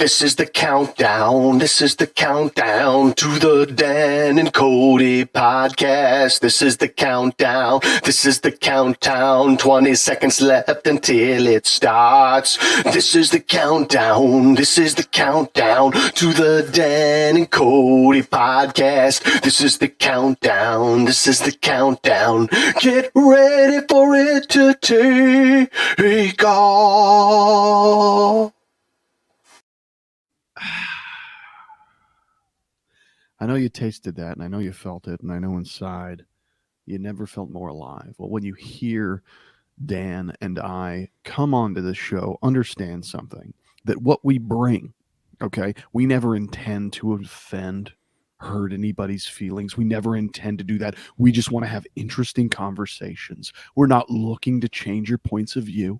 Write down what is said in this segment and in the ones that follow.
This is the countdown. This is the countdown to the Dan and Kody podcast. This is the countdown. This is the countdown. 20 seconds left until it starts. This is the countdown. This is the countdown to the Dan and Kody podcast. This is the countdown. This is the countdown. Get ready for it to take off. I know you tasted that, and I know you felt it, and I know inside you never felt more alive. Well, when you hear Dan and I come onto the show, understand something, that what we bring, okay, we never intend to offend, hurt anybody's feelings. We never intend to do that. We just want to have interesting conversations. We're not looking to change your points of view.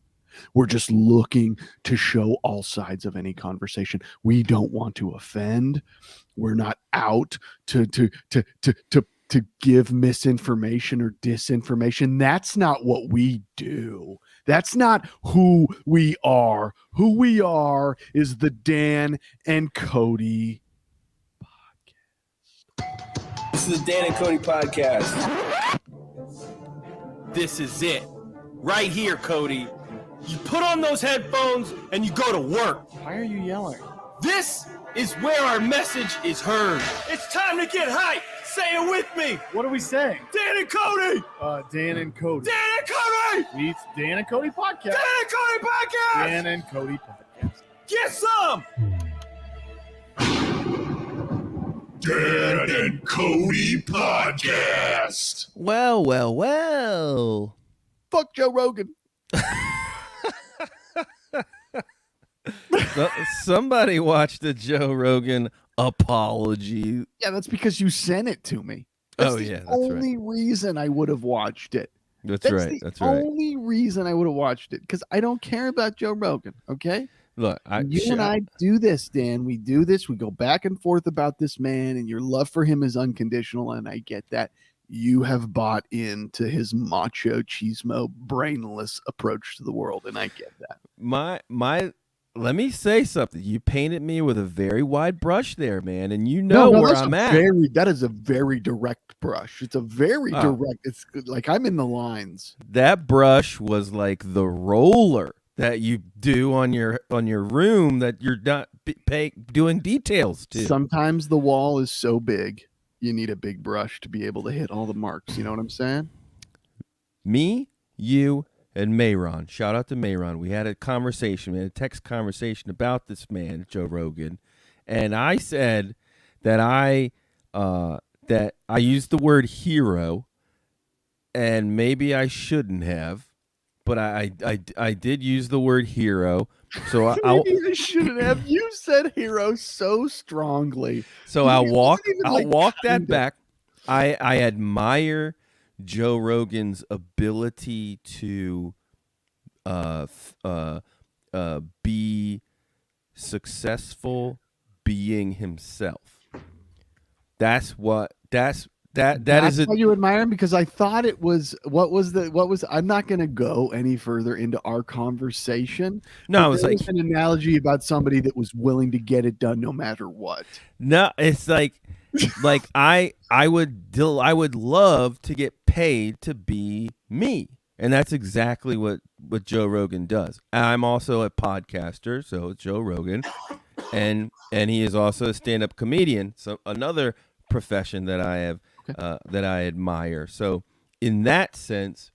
We're just looking to show all sides of any conversation. We don't want to offend. We're not out to give misinformation or disinformation. That's not what we do. That's not who we are. Who we are is the Dan and Kody podcast. This is the Dan and Kody podcast. This is it. Right here, Kody. You put on those headphones and you go to work. Why are you yelling? This is where our message is heard. It's time to get hype. Say it with me. What are we saying? Dan and Kody. Dan and Kody. Dan and Kody. It's Dan and Kody podcast. Dan and Kody podcast. Dan and Kody podcast. Get some. Dan and Kody podcast. Well. Fuck Joe Rogan. Somebody watched the Joe Rogan apology. Yeah, that's because you sent it to me. That's that's only reason I would have watched it. That's right. The only reason I would have watched it, because I don't care about Joe Rogan. Okay. Look, you and I do this, Dan. We do this. We go back and forth about this man, and your love for him is unconditional, and I get that. You have bought into his macho, chismo, brainless approach to the world, and I get that. Let me say something. You painted me with a very wide brush there, man, and you know where I'm at. That is a very direct brush. It's a very direct. It's like I'm in the lines. That brush was like the roller that you do on your room that you're not doing details to. Sometimes the wall is so big, you need a big brush to be able to hit all the marks. You know what I'm saying? Me, you, and Mayron. Shout out to Mayron. We had a conversation. We had a text conversation about this man, Joe Rogan, and I said that I used the word hero, and maybe I shouldn't have, but I did use the word hero. So I shouldn't have. You said hero so strongly. So I'll walk that back. I admire Joe Rogan's ability to be successful being himself. That's how you admire him, because I thought it was I'm not going to go any further into our conversation. No, it was like an analogy about somebody that was willing to get it done no matter what. No, it's like I would love to get paid to be me. And that's exactly what Joe Rogan does. I'm also a podcaster, so Joe Rogan, and he is also a stand-up comedian, so another profession that I have that I admire. So in that sense,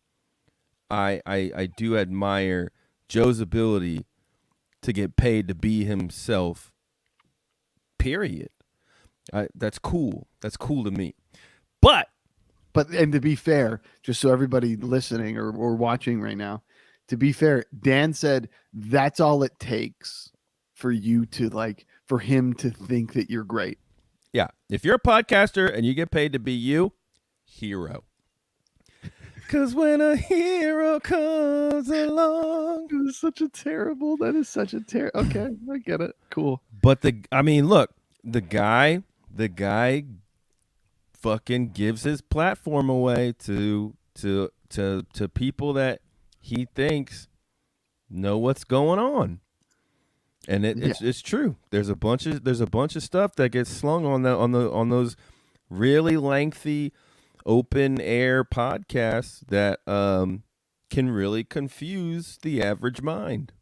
I do admire Joe's ability to get paid to be himself. Period. That's cool. That's cool to me. But and to be fair, just so everybody listening or watching right now, to be fair, Dan said that's all it takes for you to for him to think that you're great. Yeah. If you're a podcaster and you get paid to be you, hero. Because when a hero comes along. That is such a terrible. Okay, I get it. Cool. But look, the guy fucking gives his platform away to people that he thinks know what's going on. And it's true. There's a bunch of stuff that gets slung on those really lengthy open air podcasts that can really confuse the average mind.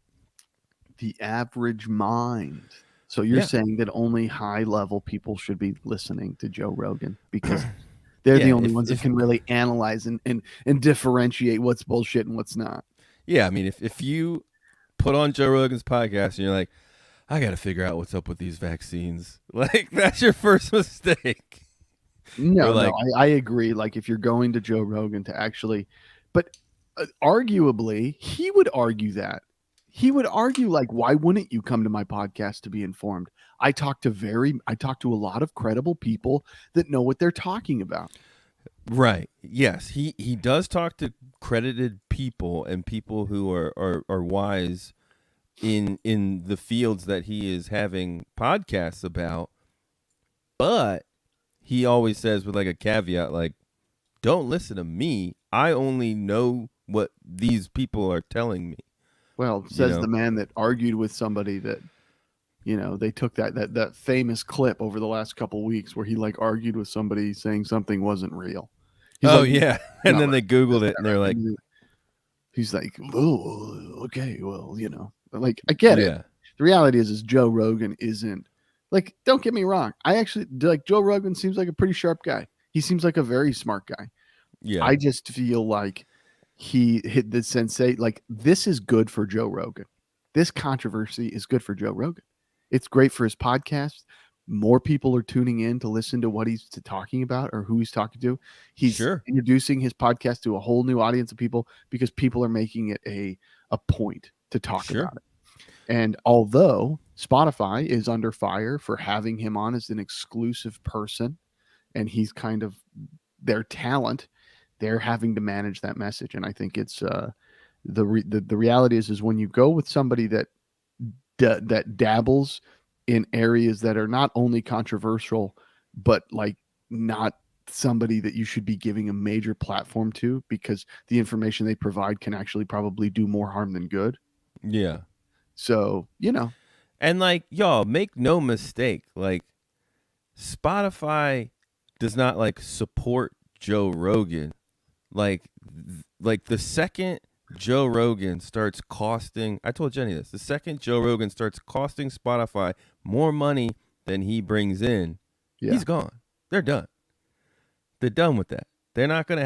The average mind. So you're saying that only high level people should be listening to Joe Rogan because they're the only ones that can really analyze and differentiate what's bullshit and what's not. Yeah, I mean, if you put on Joe Rogan's podcast and you're like, I got to figure out what's up with these vaccines, like that's your first mistake. No, I agree. Like if you're going to Joe Rogan to actually, but arguably he would argue that. He would argue like, why wouldn't you come to my podcast to be informed? I talk to a lot of credible people that know what they're talking about. Right. Yes. He does talk to credited people and people who are wise in the fields that he is having podcasts about. But he always says with like a caveat, like, don't listen to me. I only know what these people are telling me. Well, says the man that argued with somebody that, they took that famous clip over the last couple of weeks where he like argued with somebody saying something wasn't real. He's like, yeah. And then they Googled it and they're like, he's like, oh, okay, well, like I get it. The reality is Joe Rogan isn't like, don't get me wrong. I actually like Joe Rogan seems like a pretty sharp guy. He seems like a very smart guy. Yeah. I just feel like he hit the sensate. Like this is good for Joe Rogan. This controversy is good for Joe Rogan. It's great for his podcast. More people are tuning in to listen to what he's talking about or who he's talking to. He's introducing his podcast to a whole new audience of people because people are making it a point to talk about it. And although Spotify is under fire for having him on as an exclusive person, and he's kind of their talent, they're having to manage that message. And I think it's the reality is when you go with somebody that dabbles in areas that are not only controversial, but like not somebody that you should be giving a major platform to because the information they provide can actually probably do more harm than good. Yeah. So, and like, y'all make no mistake, like Spotify does not like support Joe Rogan. Like the second Joe Rogan starts costing, I told Jenny this, the second Joe Rogan starts costing Spotify more money than he brings in, he's gone. They're done. They're done with that. They're not gonna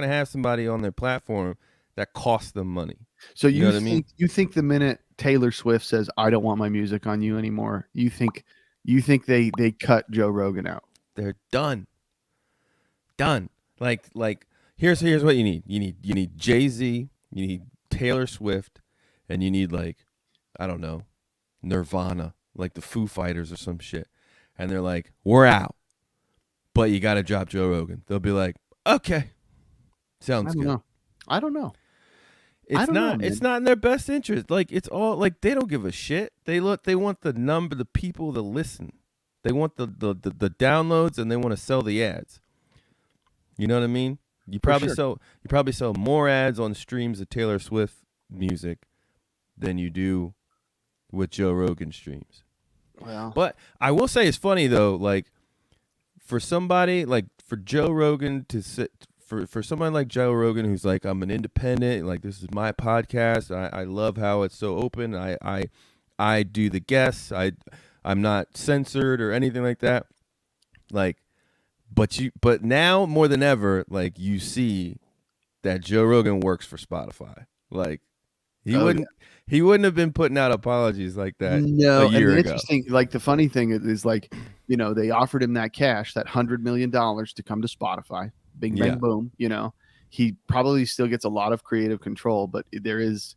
have somebody on their platform that costs them money. So you know what I mean? You think the minute Taylor Swift says, I don't want my music on you anymore, you think they cut Joe Rogan out? They're done. Done. Like here's what you need. You need Jay-Z, you need Taylor Swift, and you need like, I don't know, Nirvana, like the Foo Fighters or some shit. And they're like, we're out. But you gotta drop Joe Rogan. They'll be like, okay. Sounds good. I don't know. It's not in their best interest. Like it's all like they don't give a shit. They want the people to listen. They want the downloads and they want to sell the ads. You know what I mean? You probably sell more ads on streams of Taylor Swift music than you do with Joe Rogan streams. Well, but I will say it's funny though, like for somebody like for Joe Rogan to sit for someone like Joe Rogan who's like, I'm an independent, like this is my podcast. I love how it's so open. I do the guests. I'm not censored or anything like that. Like, but now more than ever, like you see that Joe Rogan works for Spotify. Like he wouldn't have been putting out apologies like that a year ago. Interesting, like the funny thing is like, they offered him that cash, that $100 million to come to Spotify. Bing, bang, boom. He probably still gets a lot of creative control, but there is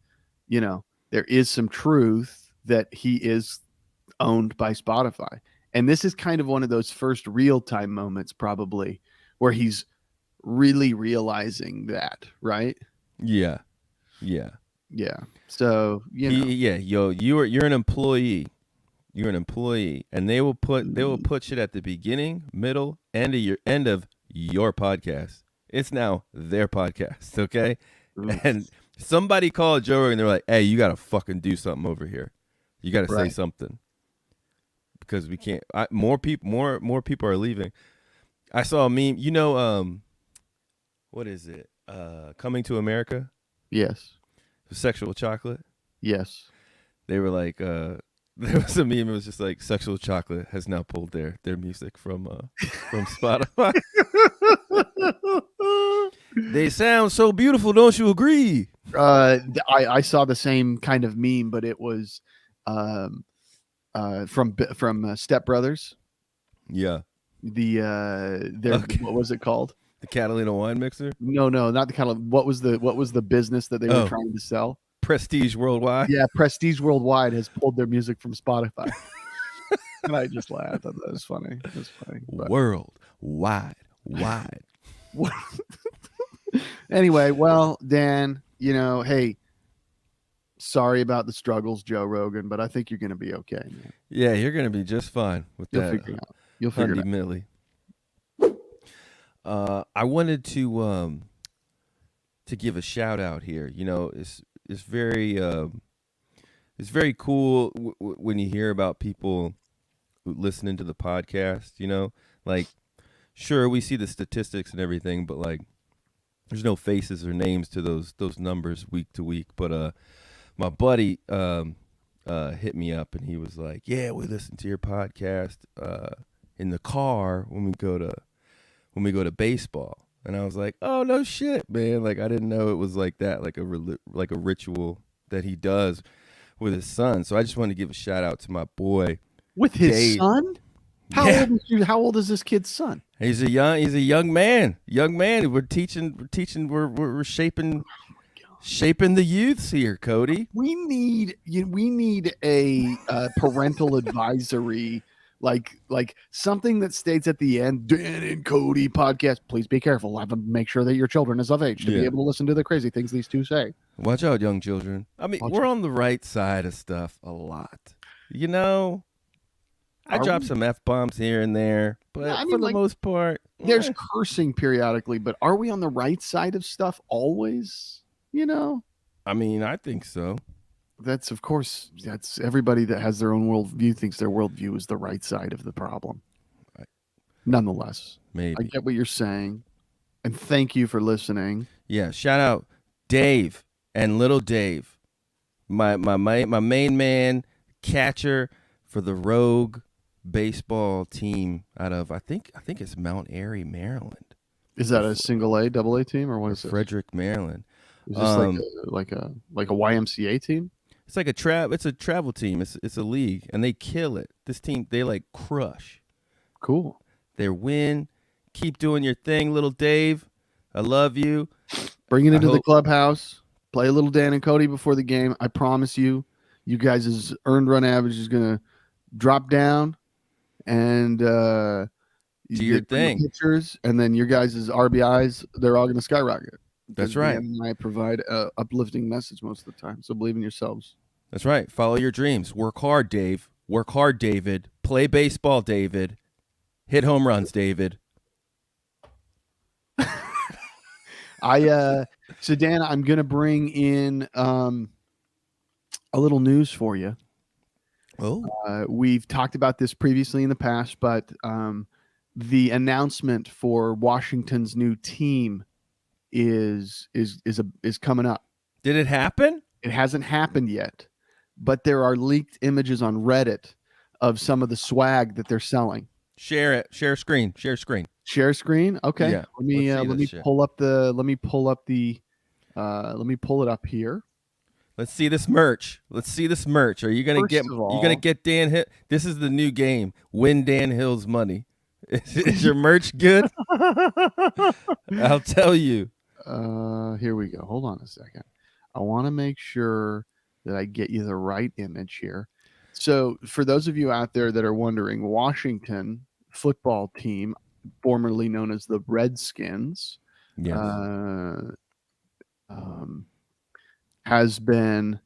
some truth that he is owned by Spotify. And this is kind of one of those first real-time moments probably where he's really realizing that, right? Yeah. So, you're an employee. You're an employee, and they will put shit at the beginning, middle, end of your podcast. It's now their podcast, okay? And somebody called Joe Rogan, they're like, hey, you got to fucking do something over here. You got to say Right. something because we can't. More people are leaving. I saw a meme. You know, what is it? Coming to America, Yes. Sexual Chocolate. Yes. They were like, there was a meme. It was just like, Sexual Chocolate has now pulled their music from Spotify. They sound so beautiful, don't you agree? I saw the same kind of meme, but it was from Step Brothers. Yeah, Okay. What was it called? the Catalina wine mixer, No, not the kind of what was the business that they were trying to sell? Prestige Worldwide. Yeah, Prestige Worldwide has pulled their music from Spotify. And I just laughed. I thought that was funny. It was funny. But Worldwide. anyway, well, Dan, hey, sorry about the struggles, Joe Rogan, but I think you're going to be okay, man. Yeah, you're gonna be just fine with You'll that. figure it out. You'll figure it out. Millie. I wanted to give a shout out here. It's very cool when you hear about people listening to the podcast. Like, sure, we see the statistics and everything, but like, there's no faces or names to those numbers week to week. But my buddy hit me up and he was like, "Yeah, we listen to your podcast in the car when we go to baseball." And I was like, "Oh, no shit, man. Like, I didn't know it was like that, like a ritual that he does with his son." So I just wanted to give a shout out to my boy. With his Dave. son? How old is this kid's son? He's a young man. We're we're shaping the youths here, Kody. We need a parental advisory, like something that states at the end, Dan and Kody podcast. Please be careful. Have to make sure that your children is of age to be able to listen to the crazy things these two say. Watch out, young children. I mean, we're on the right side of stuff a lot. I drop some F-bombs here and there, but for the most part, there's cursing periodically, but are we on the right side of stuff always? I mean, I think so. That's everybody that has their own worldview thinks their worldview is the right side of the problem. Nonetheless, maybe I get what you're saying, and thank you for listening. Yeah, shout out Dave and little Dave, my main man, catcher for the Rogue baseball team out of I think it's Mount Airy, Maryland. Is that a single A, double A team, or what is it? Frederick, Maryland. Is this like a YMCA team? It's like it's a travel team. It's a league, and they kill it. This team, they like crush. Cool. They win. Keep doing your thing, little Dave. I love you. Bring it into the clubhouse. Play a little Dan and Kody before the game. I promise you guys' earned run average is gonna drop down, and do your thing. Pitchers, and then your guys' RBIs, they're all gonna skyrocket. That's right. Dan and I provide a uplifting message most of the time, so believe in yourselves. That's right. Follow your dreams. Work hard, Dave. Work hard, David. Play baseball, David. Hit home runs, David. So Dan, I'm gonna bring in a little news for you. Oh, we've talked about this previously in the past, but the announcement for Washington's new team is coming up. did it happen? It hasn't happened yet, but there are leaked images on Reddit of some of the swag that they're selling. Share it. Share screen. Share screen. Share screen. Okay. Yeah. Let me pull it up here. Let's see this merch. Are you gonna get Dan Hill? This is the new game. Win Dan Hill's money. Is your merch good? I'll tell you. Here we go. Hold on a second. I want to make sure that I get you the right image here. So for those of you out there that are wondering, Washington football team, formerly known as the Redskins, Yes. has been,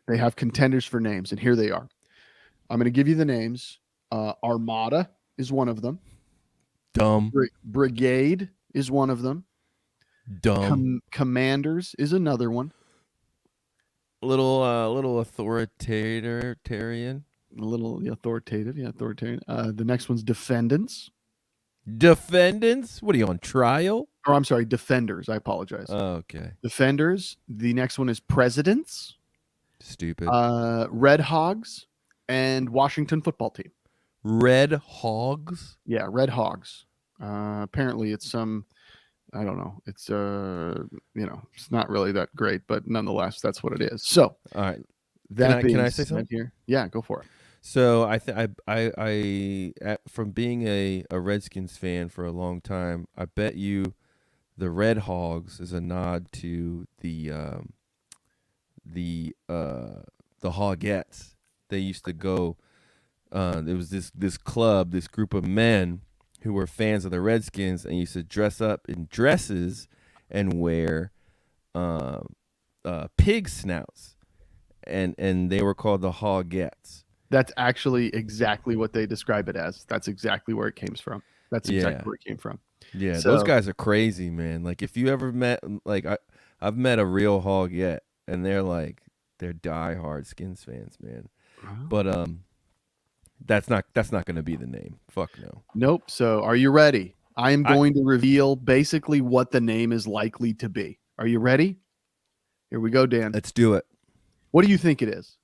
they have contenders for names, and here they are. I'm going to give you the names. Armada is one of them. Dumb. Brigade is one of them. Dumb. Commanders is another one. little authoritarian. A little authoritative. Yeah, authoritarian. The next one's defendants. Defendants? What are you on trial? Or I'm sorry, defenders. I apologize. Okay. Defenders. The next one is presidents. Stupid. Red Hogs and Washington football team. Red Hogs? Yeah, Red Hogs. Apparently it's some, I don't know. It's it's not really that great, but nonetheless, that's what it is. So, All right. that Can I say said something? here? Yeah, go for it. So from being a Redskins fan for a long time, I bet you the Red Hogs is a nod to the Hogettes. They used to go. There was this club, this group of men who were fans of the Redskins and used to dress up in dresses and wear pig snouts, and they were called the Hogettes. That's actually exactly what they describe it as. That's exactly where it came from. That's exactly where it came from. Yeah, So- those guys are crazy, man. Like if you ever met, like I've met a real Hogette, and they're diehard Skins fans, man. But that's not going to be the name. Fuck no. Nope. So, are you ready? I am going to reveal basically what the name is likely to be. Are you ready? Here we go, Dan. Let's do it. What do you think it is?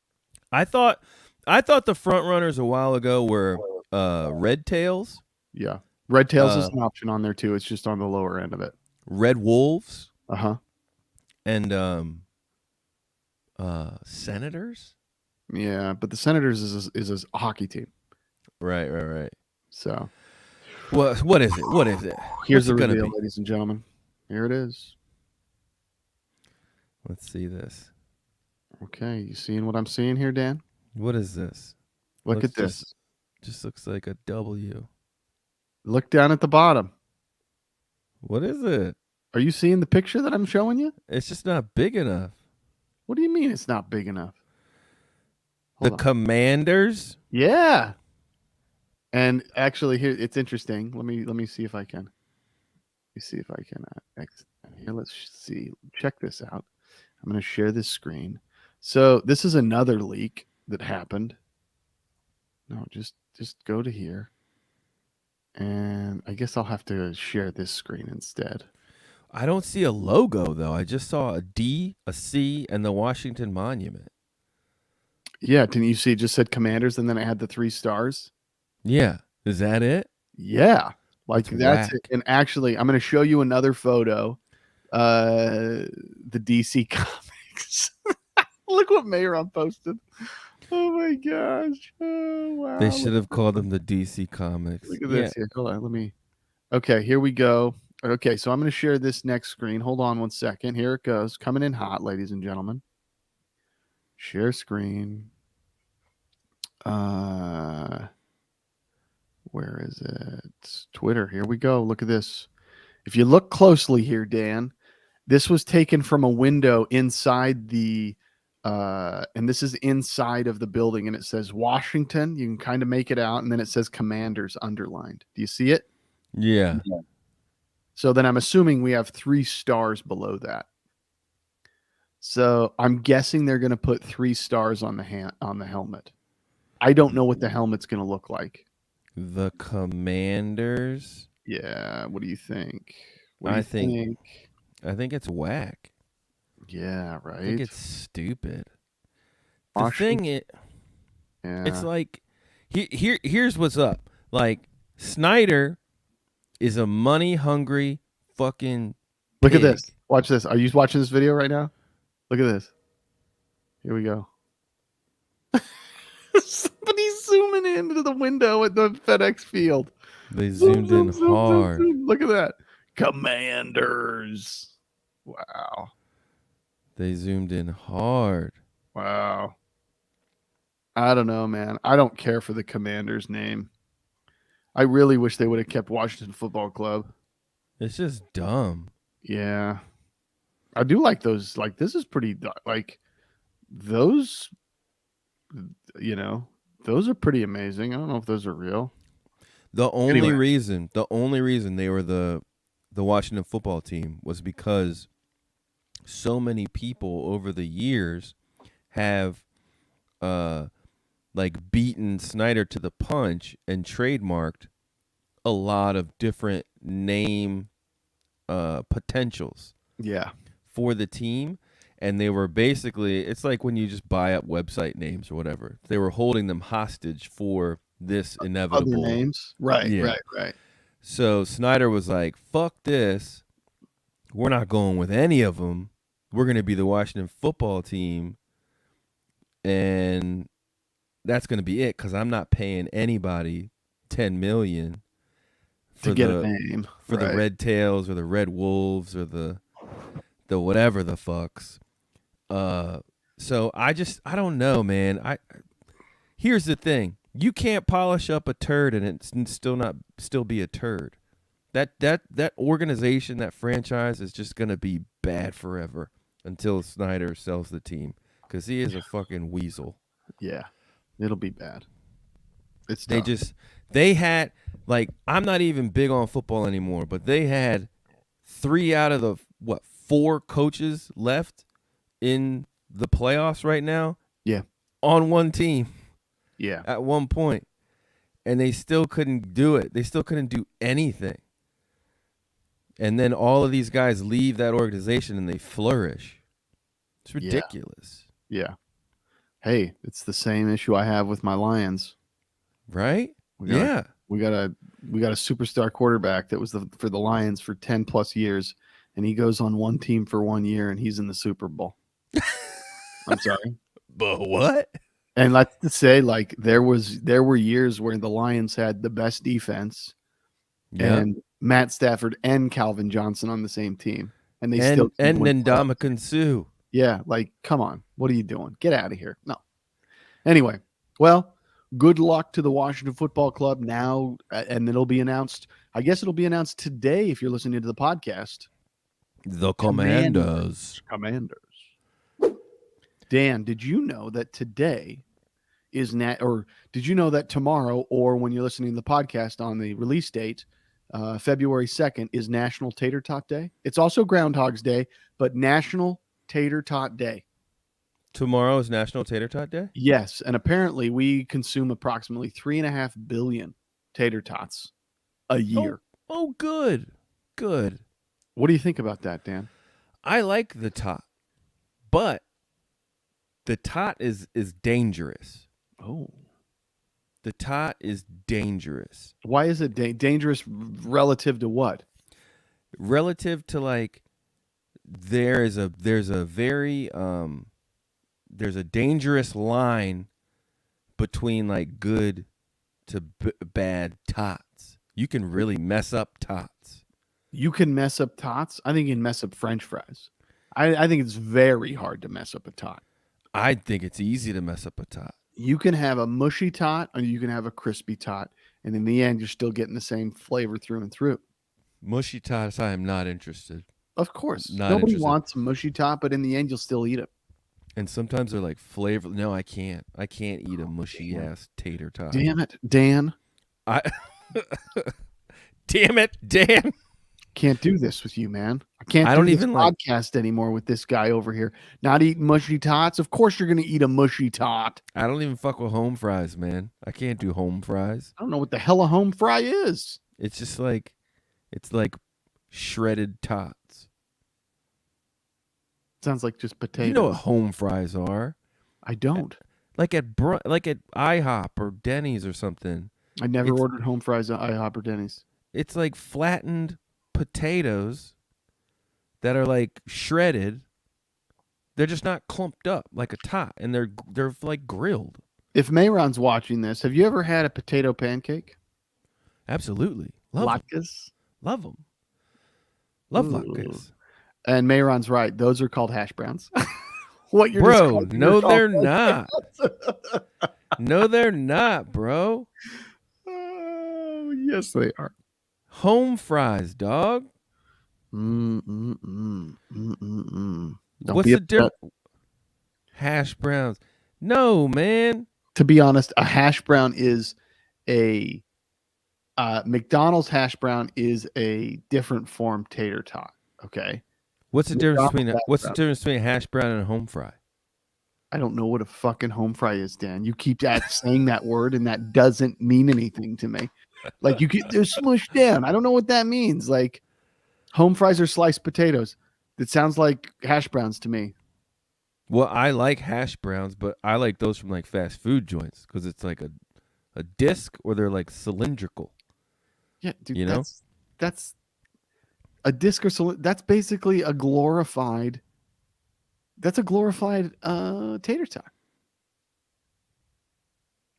I thought the front runners a while ago were Red Tails, Yeah. Red Tails is an option on there too. It's just on the lower end of it. Red Wolves, Uh-huh. and Senators. Yeah, but the Senators is a hockey team. Right. So, What is it? What is it? here's What's the it gonna reveal, be? ladies and gentlemen. Here it is. Let's see this. Okay, you seeing what I'm seeing here, Dan? What is this? Look Looks at this. Just looks like a W. Look down at the bottom. What is it? Are you seeing the picture that I'm showing you? It's just not big enough. What do you mean it's not big enough? The Hold on. Commanders? Yeah. And actually, here it's interesting. Let me see if I can. Let me see if I can. Here, let's see. Check this out. I'm going to share this screen. So this is another leak that happened. No, just go to here, and I guess I'll have to share this screen instead. I don't see a logo though. I just saw a D, a C, and the Washington Monument. Yeah, can you see? It just said Commanders, and then it had the 3 stars. Yeah. Is that it? Yeah, like that's whack. it. And actually, I'm going to show you another photo. The DC Comics. Look what Mayron posted. Oh my gosh! Oh wow! They should have called them the DC Comics. Look at this here. Hold on, let me. Okay, here we go. Okay, so I'm going to share this next screen. Hold on one second. Here it goes. Coming in hot, ladies and gentlemen. Share screen. Where is it? Twitter. Here we go. Look at this. If you look closely here, Dan, this was taken from a window inside the and this is inside of the building, and it says Washington. You can kind of make it out, and then it says Commanders underlined. Do you see it? Yeah. So then I'm assuming we have 3 stars below that. So I'm guessing they're going to put 3 stars on the helmet. I don't know what the helmet's going to look like. The Commanders. Yeah, what do you think? I think it's whack. Yeah, right. I think it's stupid. The Washington- thing is, Yeah. it's like here's what's up. Like Snyder is a money hungry fucking Look at pig. this. Watch this. Are you watching this video right now? Look at this. Here we go. Somebody's zooming into the window at the FedEx field. They zoomed in hard. zoom. Look at that. Commanders. Wow. They zoomed in hard. Wow. I don't know, man. I don't care for the Commanders name. I really wish they would have kept Washington Football Club. It's just dumb. Yeah. I do like those. Like, this is pretty, like, those, those are pretty amazing. I don't know if those are real. The only Anyway. reason they were the Washington football team was because so many people over the years have like beaten Snyder to the punch and trademarked a lot of different name potentials Yeah. for the team. And they were basically, it's like when you just buy up website names or whatever. They were holding them hostage for this inevitable Other names. Right, Yeah. right. So Snyder was like, fuck this. We're not going with any of them. We're going to be the Washington football team. And that's going to be it, because I'm not paying anybody $10 million To get a name. for the Red Tails or the Red Wolves or the whatever the fucks. So I don't know, man. Here's the thing. You can't polish up a turd and it's still be a turd. That organization, that franchise is just going to be bad forever until Snyder sells the team, because he is a fucking weasel. Yeah. It'll be bad. It's They tough. they had, like, I'm not even big on football anymore, but they had 3 out of the 4 coaches left in the playoffs right now. Yeah. On one team Yeah. at one point, and they still couldn't do it. They still couldn't do anything. And then all of these guys leave that organization and they flourish. It's ridiculous. Yeah. Hey, it's the same issue I have with my Lions. Right? We got a superstar quarterback that was for the Lions for 10 plus years, and he goes on one team for 1 year and he's in the Super Bowl. I'm sorry. But what? And let's just say, like, there were years where the Lions had the best defense and Matt Stafford and Calvin Johnson on the same team, and they still and win playoffs. Ndamukong Suh. Yeah, like, come on, what are you doing? Get out of here. No. Anyway, well, good luck to the Washington Football Club now, and it'll be announced. I guess it'll be announced today if you're listening to the podcast. The Commanders. Dan, did you know that today is did you know that tomorrow, or when you're listening to the podcast on the release date, February 2nd, is National Tater Tot Day? It's also Groundhog's Day, but National Tater Tot Day. Tomorrow is National Tater Tot Day? Yes, and apparently we consume approximately 3.5 billion tater tots a year. Oh, good. Good. What do you think about that, Dan? I like the tot, but the tot is dangerous. Oh. The tot is dangerous. Why is it dangerous relative to what? Relative to, like, there's a dangerous line between, like, good to bad tots. You can really mess up tots. You can mess up tots? I think you can mess up French fries. I think it's very hard to mess up a tot. I think it's easy to mess up a tot. You can have a mushy tot or you can have a crispy tot. And in the end, you're still getting the same flavor through and through. Mushy tots, I am not interested. Of course. Not Nobody interested. wants a mushy tot, but in the end, you'll still eat it. And sometimes they're like flavor. No, I can't. I can't eat a mushy ass tater tot. Damn it, Dan. Damn it, Dan. Can't do this with you, man. I can't do this podcast anymore with this guy over here. Not eating mushy tots. Of course you're going to eat a mushy tot. I don't even fuck with home fries, man. I can't do home fries. I don't know what the hell a home fry is. It's just like, it's like shredded tots. Sounds like just potatoes. You know what home fries are? I don't. Like at IHOP or Denny's or something. I never ordered home fries at IHOP or Denny's. It's like flattened potatoes that are like shredded. They're just not clumped up like a tot, and they're like grilled. If Mayron's watching this, have you ever had a potato pancake? Absolutely. Love them. Latkes? Love them. Love latkes. And Mayron's right. Those are called hash browns. What you're bro, no, they're not. No, they're not, bro. Oh, yes, they are. Home fries, dog. What's the difference? Hash browns. No, man. To be honest, a hash brown is a McDonald's hash brown is a different form tater tot. Okay. What's the difference between a hash brown and a home fry? I don't know what a fucking home fry is, Dan. You keep saying that word, and that doesn't mean anything to me. Like they're smushed down. I don't know what that means. Like home fries are sliced potatoes. It sounds like hash browns to me. Well, I like hash browns, but I like those from like fast food joints because it's like a disc or they're like cylindrical. Yeah, dude. You know? That's a disc or that's basically a glorified. That's a glorified tater tot.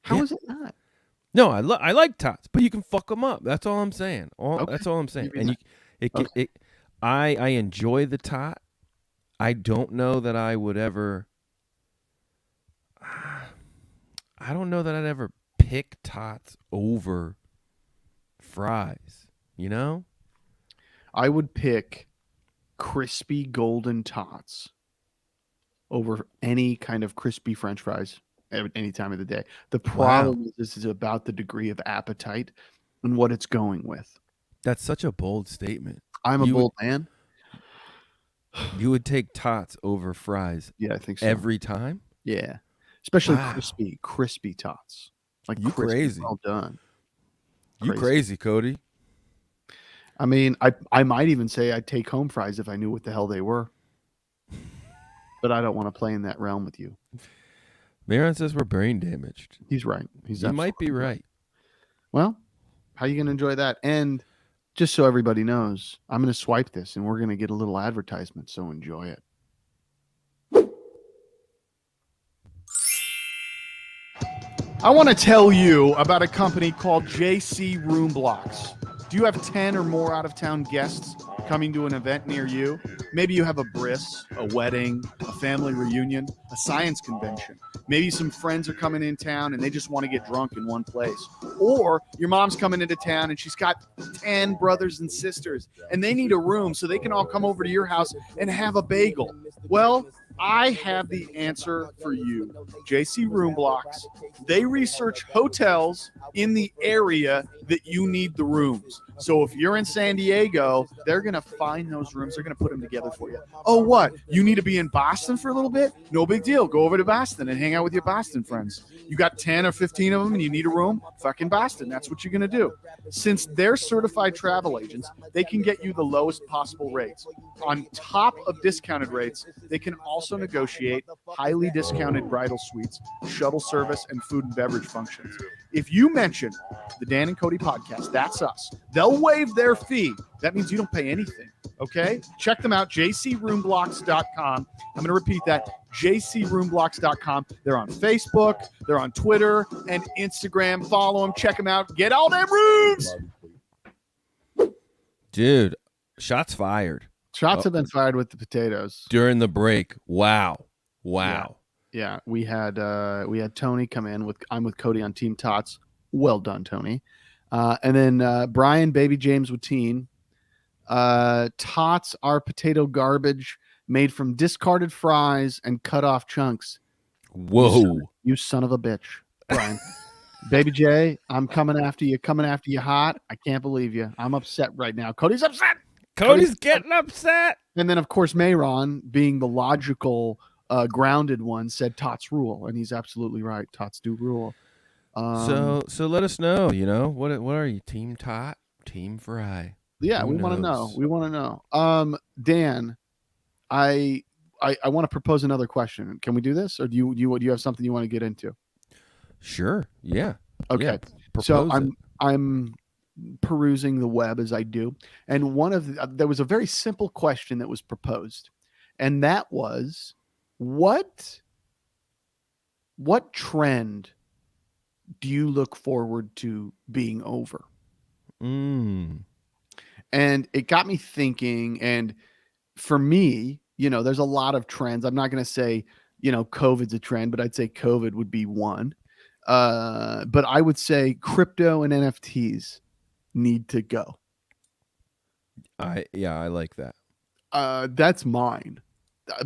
How is it not? No, I like tots, but you can fuck them up. That's all I'm saying. Okay. That's all I'm saying. You mean And I enjoy the tot. I don't know that I would ever. I don't know that I'd ever pick tots over fries. You know? I would pick crispy golden tots over any kind of crispy French fries at any time of the day. The problem is this is about the degree of appetite and what it's going with. That's such a bold statement. I'm a bold man. You would take tots over fries. Yeah, I think so. Every time. Yeah, especially Wow. crispy tots. Like You crispy, crazy. well done. You crazy, Kody. I mean, I might even say I'd take home fries if I knew what the hell they were. But I don't want to play in that realm with you. Maron says we're brain damaged. He's right. He might be right. Well, how are you going to enjoy that? And just so everybody knows, I'm going to swipe this and we're going to get a little advertisement. So enjoy it. I want to tell you about a company called JC Room Blocks. Do you have 10 or more out-of-town guests coming to an event near you? Maybe you have a bris, a wedding, a family reunion, a science convention. Maybe some friends are coming in town and they just want to get drunk in one place. Or your mom's coming into town and she's got 10 brothers and sisters and they need a room so they can all come over to your house and have a bagel. Well, I have the answer for you. JC Room Blocks. They research hotels in the area that you need the rooms. So if you're in San Diego, they're going to find those rooms. They're going to put them together for you. Oh, what? You need to be in Boston for a little bit? No big deal. Go over to Boston and hang out with your Boston friends. You got 10 or 15 of them and you need a room? Fucking Boston. That's what you're going to do. Since they're certified travel agents, they can get you the lowest possible rates. On top of discounted rates, they can also negotiate highly discounted bridal suites, shuttle service, and food and beverage functions. If you mention the Dan and Kody podcast, that's us. They'll waive their fee. That means you don't pay anything. Okay? Check them out, jcroomblocks.com. I'm going to repeat that, jcroomblocks.com. They're on Facebook, they're on Twitter and Instagram. Follow them, check them out. Get all them rooms. Dude, shots fired. Shots have been fired with the potatoes. During the break. Wow. Yeah, we had Tony come in I'm with Kody on Team Tots. Well done, Tony. And then Brian, Baby James with Teen. Tots are potato garbage made from discarded fries and cut off chunks. Whoa. You son of a bitch, Brian. Baby J, I'm coming after you hot. I can't believe you. I'm upset right now. Kody's upset. Cody's getting upset. And then, of course, Mayron, being the logical, grounded one, said Tots rule. And he's absolutely right. Tots do rule. So let us know, what are you, Team Tot, Team Fry? Yeah, we want to know. We want to know. Dan, I want to propose another question. Can we do this? Or do you have something you want to get into? Sure. Yeah. Okay. Yeah, So I'm perusing the web as I do. And there was a very simple question that was proposed. And that was, what trend do you look forward to being over? And it got me thinking. And for me, there's a lot of trends. I'm not going to say, COVID's a trend, but I'd say COVID would be one. But I would say crypto and NFTs need to go. I like that. That's mine.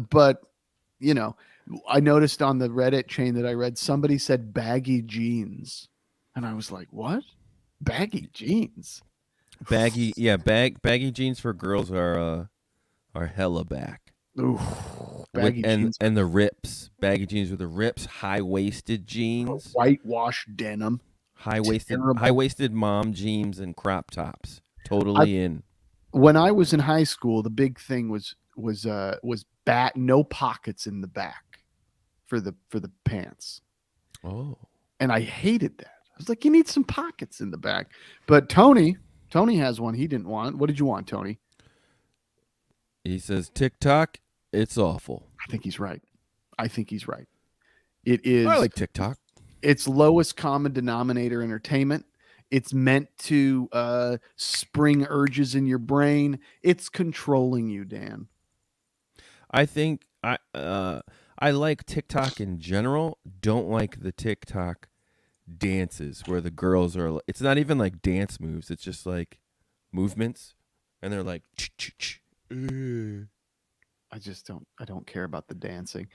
But, I noticed on the Reddit chain that I read, somebody said baggy jeans. And I was like, what? Baggy jeans? Baggy jeans for girls are hella back. Ooh. baggy jeans, and the rips, baggy jeans with the rips, high-waisted jeans, whitewashed denim. Terrible. high-waisted mom jeans and crop tops. Totally in. When I was in high school, the big thing was no pockets in the back for the pants. Oh. And I hated that. I was like, you need some pockets in the back. But Tony has one he didn't want. What did you want, Tony? He says TikTok, it's awful. I think he's right. It is. I like TikTok. It's lowest common denominator entertainment. It's meant to spring urges in your brain. It's controlling you, Dan. I think I like TikTok in general. Don't like the TikTok dances where the girls are. It's not even like dance moves. It's just like movements, and they're like. I don't care about the dancing.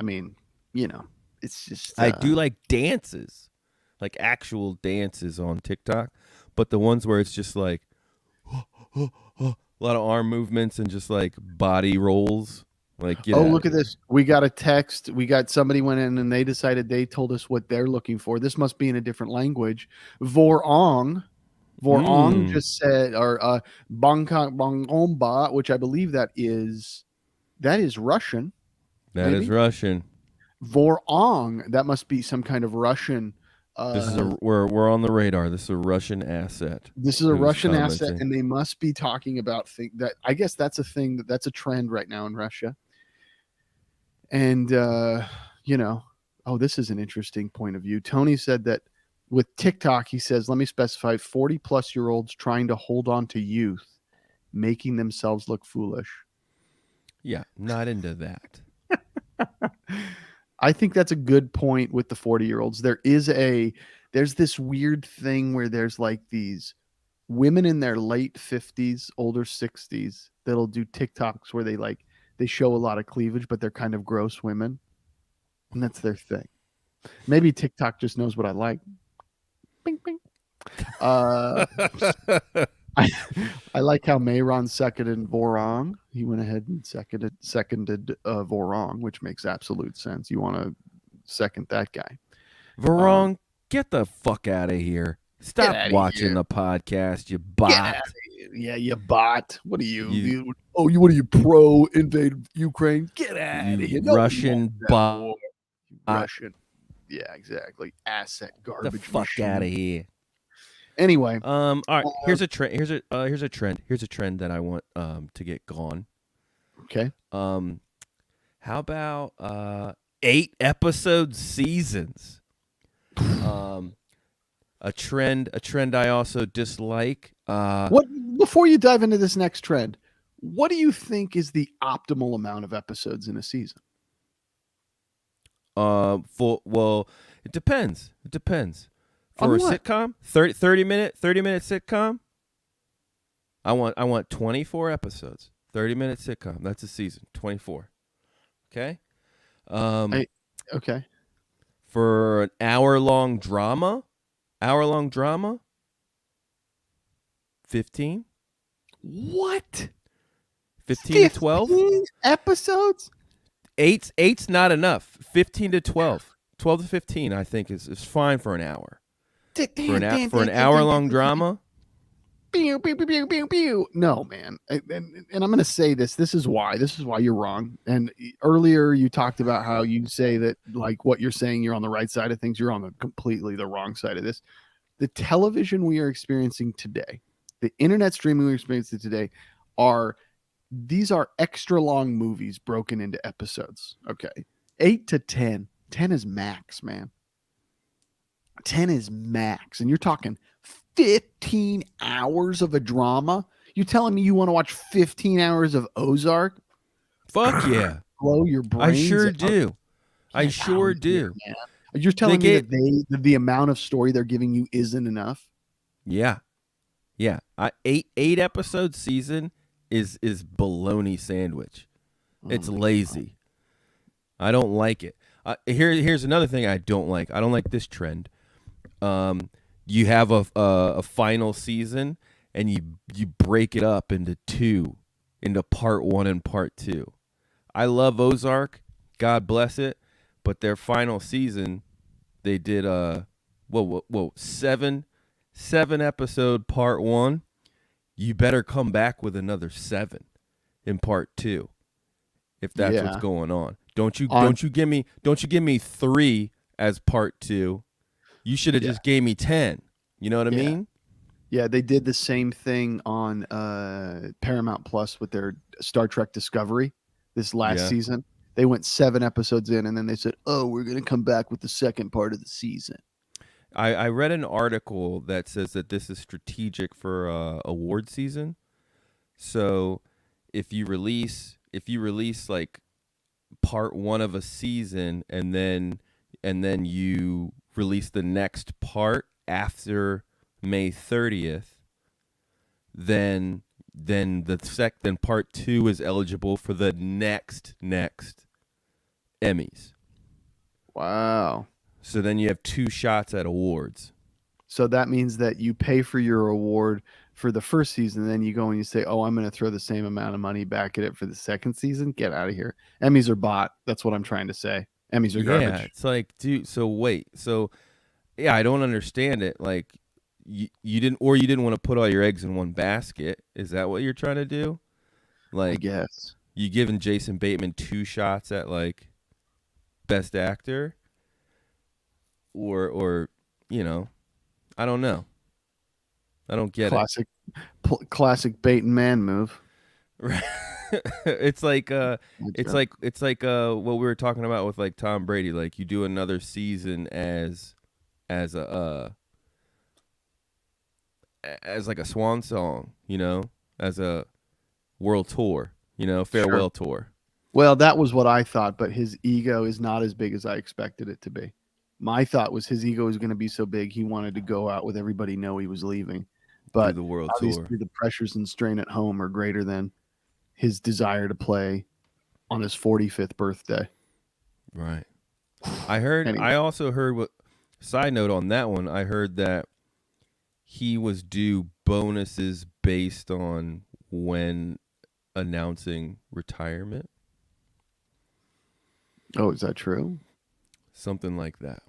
I mean, it's just. I do like dances, like actual dances on TikTok, but the ones where it's just like a lot of arm movements and just like body rolls. Like, look at this. We got a text. Somebody went in and they told us what they're looking for. This must be in a different language. Vorong just said, or Bangkok Bangomba, which I believe that is Russian. That is Russian. Vorong, that must be some kind of Russian. This is we're on the radar. This is a Russian asset. This is a Russian asset, and they must be talking about that. I guess that's a thing that's a trend right now in Russia. And this is an interesting point of view. Tony said that with TikTok, he says, let me specify 40-plus-year-olds trying to hold on to youth, making themselves look foolish. Yeah, not into that. I think that's a good point with the 40-year-olds. There's this weird thing where there's like these women in their late 50s, older 60s that'll do TikToks where they show a lot of cleavage, but they're kind of gross women. And that's their thing. Maybe TikTok just knows what I like. Bing, bing. I like how Mayron seconded Vorong. He went ahead and seconded Vorong, which makes absolute sense. You want to second that guy. Vorong, get the fuck out of here. Stop watching the podcast, you bot. Yeah, you bot. What are you? What are you, pro invade Ukraine? Get out of here. Russian bot. Russian. Yeah, exactly. Asset garbage. The fuck out of here. Anyway, all right. Here's a trend. Here's a trend that I want to get gone. Okay. How about 8 episode seasons? A trend I also dislike. What before you dive into this next trend, what do you think is the optimal amount of episodes in a season? It depends. For a sitcom, 30 minute sitcom, I want 24 episodes. 30-minute sitcom. That's a season. 24. Okay? Okay. For an hour-long drama, 15. What? 15 to 12 episodes? 8's not enough. 15 to 12. 12 to 15 I think is fine for an hour. For an hour-long drama? Pew, pew, pew, pew, pew, pew. No, man. And I'm going to say this. This is why you're wrong. And earlier you talked about how you say that like what you're saying, you're on the right side of things. You're on completely the wrong side of this. The television we are experiencing today, the internet streaming we're experiencing today these are extra long movies broken into episodes. Okay. 8 to 10. 10 is max, man. 10 is max. And you're talking 15 hours of a drama. You telling me you want to watch 15 hours of Ozark? Fuck yeah. Blow your brains. I sure do. I sure do. Man. You're telling me that the amount of story they're giving you isn't enough? Yeah. Yeah. 8 episode season is bologna sandwich. It's lazy. I don't like it. Here's another thing I don't like. I don't like this trend. You have a final season and you break it up into part 1 and part 2. I love Ozark. God bless it. But their final season, they did seven episode part 1. You better come back with another 7 in part 2, if that's what's going on. Don't you give me 3 as part 2. You should have just gave me 10. You know what I mean? Yeah, they did the same thing on Paramount Plus with their Star Trek Discovery this last season. They went 7 episodes in, and then they said, "Oh, we're going to come back with the second part of the season." I read an article that says that this is strategic for award season. So if you release like part 1 of a season, and then you release the next part after May 30th, then part 2 is eligible for the next Emmys. Wow. So then you have 2 shots at awards. So that means that you pay for your award for the first season, and then you go and you say, "Oh, I'm going to throw the same amount of money back at it for the second season." Get out of here. Emmys are bought. That's what I'm trying to say. Emmys are garbage. Yeah, it's like, dude. So wait. So yeah, I don't understand it. Like you didn't want to put all your eggs in one basket. Is that what you're trying to do? Like, I guess you giving Jason Bateman 2 shots at like best actor, or I don't know. I don't get it. Classic bait and man move. Right. It's like what we were talking about with like Tom Brady. Like you do another season as like a swan song, as a world tour, farewell tour. Well, that was what I thought, but his ego is not as big as I expected it to be. My thought was his ego was going to be so big he wanted to go out with everybody know he was leaving. But the world obviously tour. The pressures and strain at home are greater than his desire to play on his 45th birthday. Right. I also heard side note on that one, I heard that he was due bonuses based on when announcing retirement. Oh, is that true? Something like that.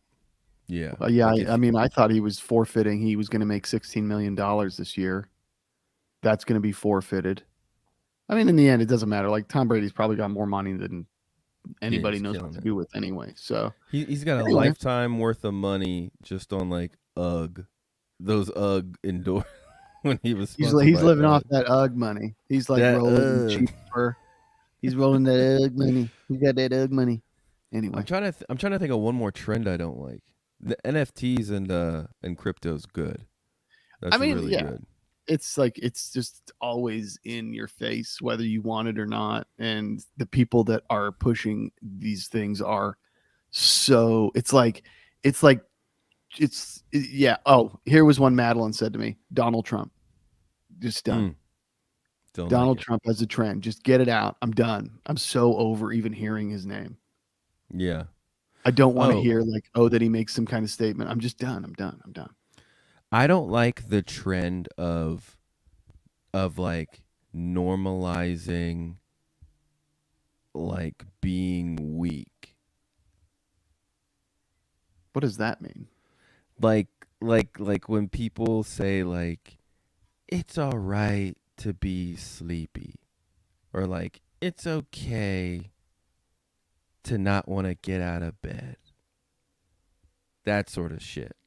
Yeah. I thought he was forfeiting. He was going to make $16 million this year. That's going to be forfeited. I mean, in the end, it doesn't matter. Like Tom Brady's probably got more money than anybody knows what to do with anyway. So he's got a lifetime worth of money just on like those indoor when he was. He's living off that UGG money. He's like rolling cheaper. He's rolling that UGG money. He got that UGG money. Anyway, I'm trying to think of one more trend I don't like. The NFTs and crypto's good. That's really good. It's like it's just always in your face whether you want it or not, and the people that are pushing these things are so. Oh, here was one Madeline said to me: Donald Trump, just done. Donald Trump has a trend. Just get it out. I'm done. I'm so over even hearing his name. Yeah. I don't want to hear that he makes some kind of statement. I'm just done. I'm done. I don't like the trend of like normalizing like being weak. What does that mean? Like when people say like it's all right to be sleepy, or like it's okay to not want to get out of bed. That sort of shit.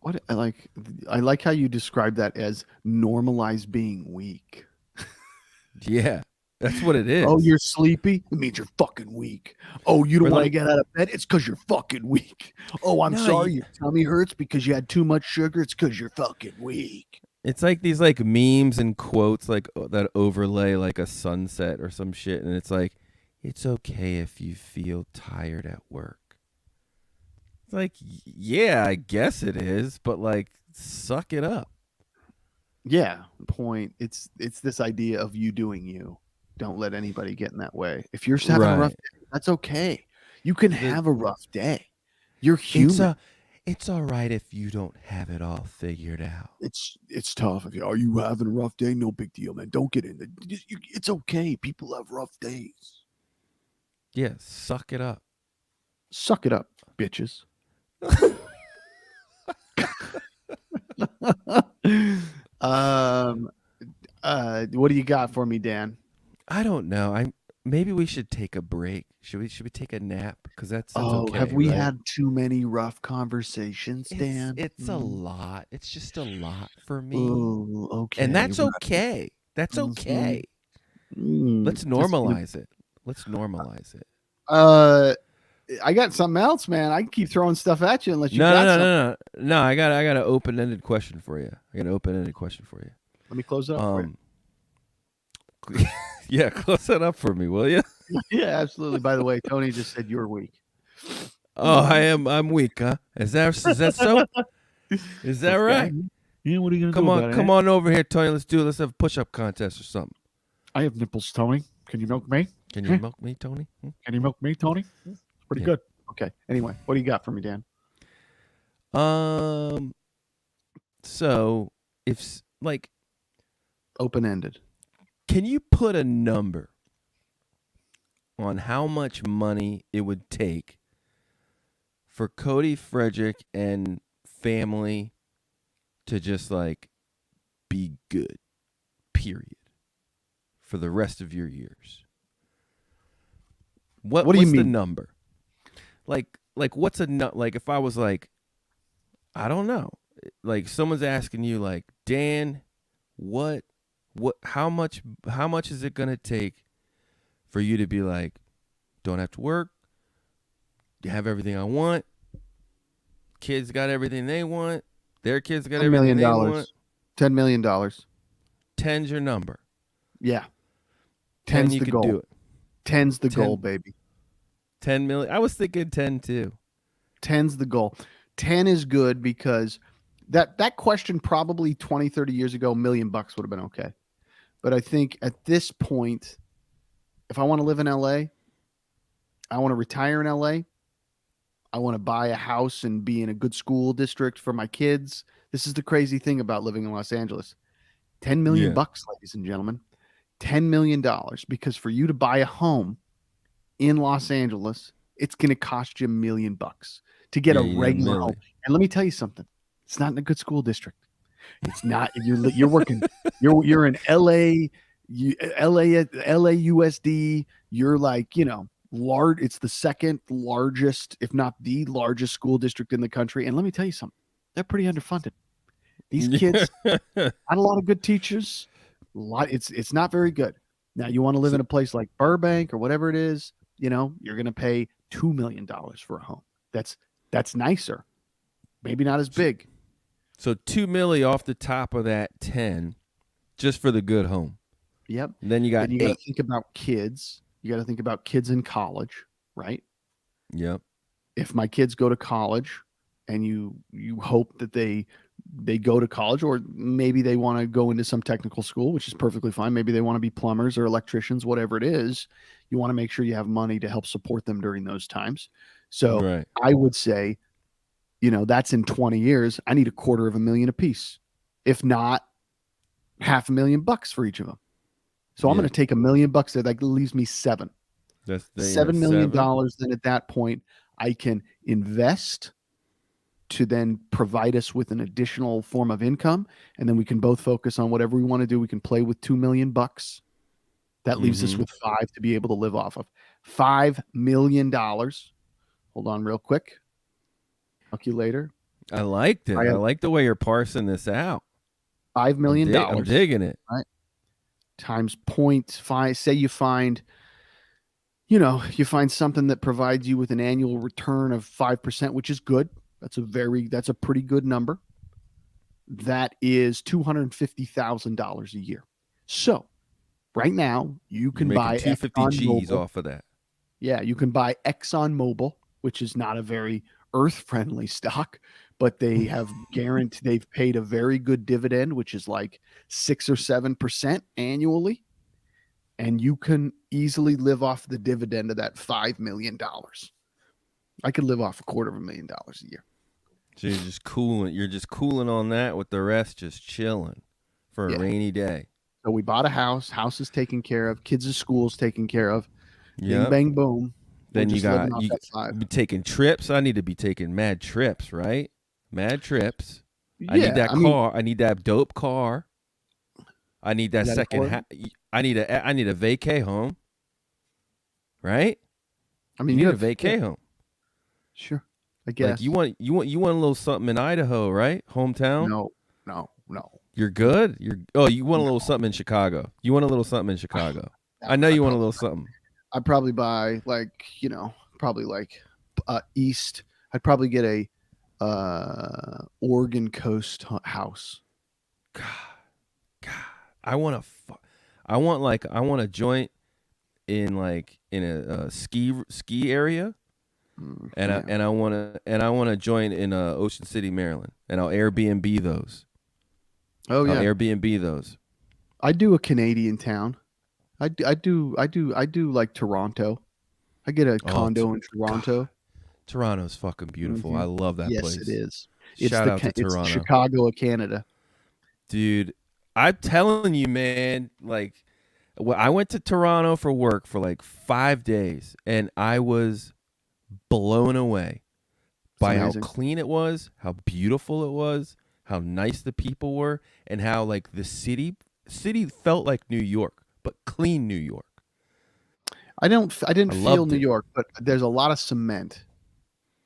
What I like how you describe that as normalize being weak. Yeah, that's what it is. Oh, you're sleepy? It means you're fucking weak. Oh, you don't want to get out of bed? It's because you're fucking weak. Oh, I'm sorry, your tummy hurts because you had too much sugar? It's because you're fucking weak. It's like these like memes and quotes like that overlay like a sunset or some shit, and it's like, it's okay if you feel tired at work. It's like, yeah, I guess it is, but like, suck it up. Yeah, point. It's this idea of you doing you. Don't let anybody get in that way. If you're having a rough day, that's okay. You can have a rough day. You're human. It's all right if you don't have it all figured out. It's tough. If are you having a rough day? No big deal, man. Don't get in it. It's okay. People have rough days. Yeah, suck it up. Suck it up, bitches. What do you got for me, Dan? I don't know. Maybe we should take a break. Should we take a nap? Because that's okay. Have we right? had too many rough conversations, Dan? It's a lot. It's just a lot for me. Ooh, okay. And that's right. okay. That's Mhm. okay. Mm, Let's normalize it. Let's normalize it. I got something else, man. I can keep throwing stuff at you unless you No, got no, something. no, no, no. I got an open-ended question for you. Let me close it up for you. Yeah, close that up for me, will you? Yeah, absolutely. By the way, Tony just said you're weak. Oh, I'm weak, huh? Is that so? Is that right? Yeah, what are you gonna do? Come on over here, Tony. Let's do it. Let's have a push-up contest or something. I have nipples, Tony. Can you milk me? Can you milk me, Tony? Can you milk me, Tony? It's pretty Yeah. good. Okay. Anyway, what do you got for me, Dan? So if like, Open-ended. can you put a number on how much money it would take for Kody, Frederick, and family to just like be good, period, for the rest of your years? What do you what's the mean? number? Like what's like if I was like, I don't know, like someone's asking you like, Dan, how much is it gonna take for you to be like, don't have to work, you have everything I want, kids got everything they want, their kids got $10 everything million. they want. $10 million. 10's your number. Yeah. 10, 10's you the could goal. do it. 10's the 10. goal, baby. 10 million. I was thinking 10 too. 10's the goal. 10 is good because that question probably 20, 30 years ago, $1 million would have been okay. But I think at this point, if I want to live in LA, I want to retire in LA, I want to buy a house and be in a good school district for my kids. This is the crazy thing about living in Los Angeles. 10 million bucks, ladies and gentlemen. $10 million, because for you to buy a home in Los Angeles, it's going to cost you $1 million to get a regular home. And let me tell you something. It's not in a good school district. It's not. You're working. You're in LA, LAUSD. You're like, large. It's the second largest, if not the largest school district in the country. And let me tell you something. They're pretty underfunded. These kids, not a lot of good teachers. It's not very good. Now you want to live in a place like Burbank or whatever it is, you're going to pay $2 million for a home. That's nicer. Maybe not as big. So $2 million off the top of that 10, just for the good home. Yep. And then you got to think about kids. You got to think about kids in college, right? Yep. If my kids go to college, and you hope that they go to college, or maybe they want to go into some technical school, which is perfectly fine. Maybe they want to be plumbers or electricians, whatever it is. You want to make sure you have money to help support them during those times. So right. I would say, that's in 20 years. I need $250,000 a piece, if not $500,000 for each of them. So I'm going to take $1 million there. That leaves me $7. That's $7 million. Then at that point, I can invest to then provide us with an additional form of income. And then we can both focus on whatever we want to do. We can play with $2 million. That leaves us with $5 million to be able to live off of. $5 million. Hold on real quick. Calculator. I liked it. I like the way you're parsing this out. $5 million. I'm digging it. Right. Times 0.5. Say you find, you find something that provides you with an annual return of 5%, which is good. That's a pretty good number. That is $250,000 a year. So right now you can buy 250 G's off of that. Yeah, you can buy ExxonMobil, which is not a very earth-friendly stock, but they have guaranteed, they've paid a very good dividend, which is like 6 or 7% annually. And you can easily live off the dividend of that $5 million. I could live off $250,000 a year. So you're just cooling. You're just cooling on that with the rest just chilling for a Yeah. rainy day. So we bought a house. House is taken care of. Kids' school's taken care of. Bing, Yep. bang, boom. Then We're you just living got off you that five. be taking trips. I need to be taking mad trips, right? Mad trips. I need that car. I need that dope car. I need that second. I need a vacay home. Right? I mean, you you need have a vacay home. Sure, I guess. Like you want a little something in Idaho, right? Hometown. No. You're good. You want a little something in Chicago. You want a little something in Chicago. I know you want a little something. I'd probably buy east. I'd probably get a Oregon coast house. God, I want a joint in a ski area, and I want to join in Ocean City, Maryland, and I'll Airbnb those. Oh yeah, I'll Airbnb those. I do a Canadian town. I do like Toronto. I get a condo in Toronto. God. Toronto's fucking beautiful. Mm-hmm. I love that place. Yes, it is. Shout out to Toronto. It's Chicago of Canada. Dude, I'm telling you, man, I went to Toronto for work for 5 days, and I was blown away by how clean it was, how beautiful it was, how nice the people were, and how the city felt like New York, but clean New York. I didn't feel New York, but there's a lot of cement.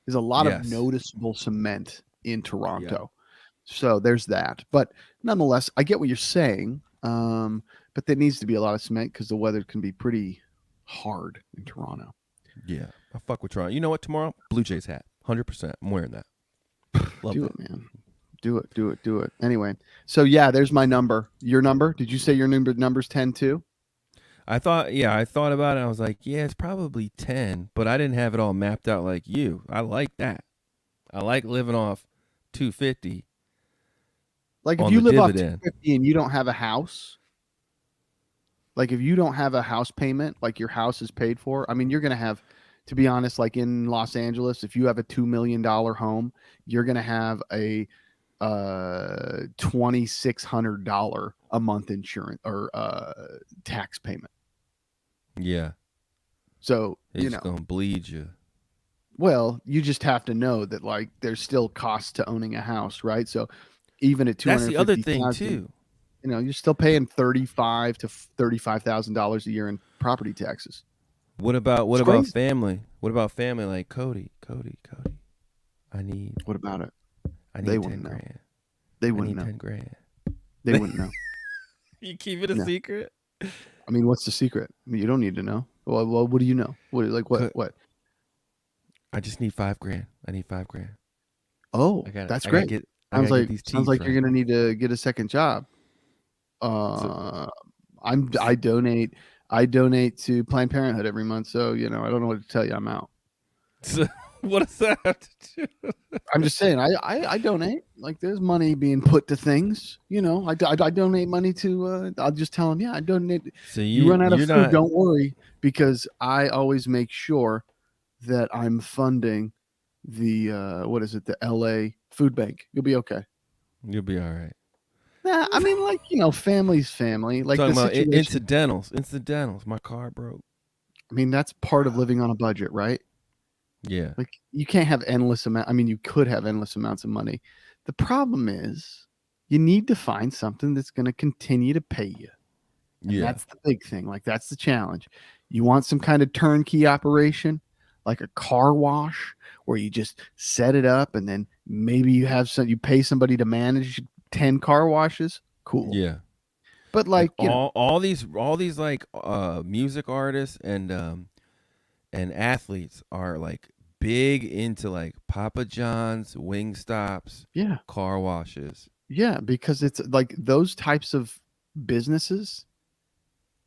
There's a lot of noticeable cement in Toronto. Yeah. So there's that. But nonetheless, I get what you're saying. But there needs to be a lot of cement because the weather can be pretty hard in Toronto. Yeah. I fuck with Toronto. You know what? Tomorrow, Blue Jays hat. 100%. I'm wearing that. Love Do it, man. Do it. Anyway. So yeah, there's my number. Your number? Did you say your number's 10 too? I thought about it. I was like, yeah, it's probably 10, but I didn't have it all mapped out like you. I like that. I like living off 250. Like if you live off 250 and you don't have a house, like if you don't have a house payment, like your house is paid for, I mean, you're going to have, to be honest, like in Los Angeles, if you have a $2 million home, you're going to have a $2,600 a month insurance or tax payment. Yeah. So, it's going to bleed you. Well, you just have to know that there's still costs to owning a house, right? So even at $250,000, that's the other thing too. You're still paying $35,000 to $35,000 a year in property taxes. What about family? What about family like Kody? I need. What about it? I need 10 grand. They wouldn't know. 10 grand. They wouldn't know. You keep it a secret? I mean, what's the secret? I mean, you don't need to know. Well, what do you know? What? I just need 5 grand. I need 5 grand. Oh, that's great. Sounds like you're gonna need to get a second job. I donate to Planned Parenthood every month, so I don't know what to tell you. I'm out. So what does that have to do? I'm just saying I donate. There's money being put to things. I donate money to. I'll just tell them, I donate. So you run out of food, don't worry, because I always make sure that I'm funding the the LA food bank. You'll be okay. You'll be all right. Nah, I mean, family's family. Talking about incidentals. My car broke. I mean, that's part of living on a budget, right? Yeah. You can't have endless amount. I mean, you could have endless amounts of money. The problem is you need to find something that's going to continue to pay you. And that's the big thing. That's the challenge. You want some kind of turnkey operation, like a car wash, where you just set it up and then maybe you pay somebody to manage 10 car washes. Cool. Yeah. But all these music artists and athletes are big into Papa John's, Wingstops, car washes. Yeah, because it's those types of businesses,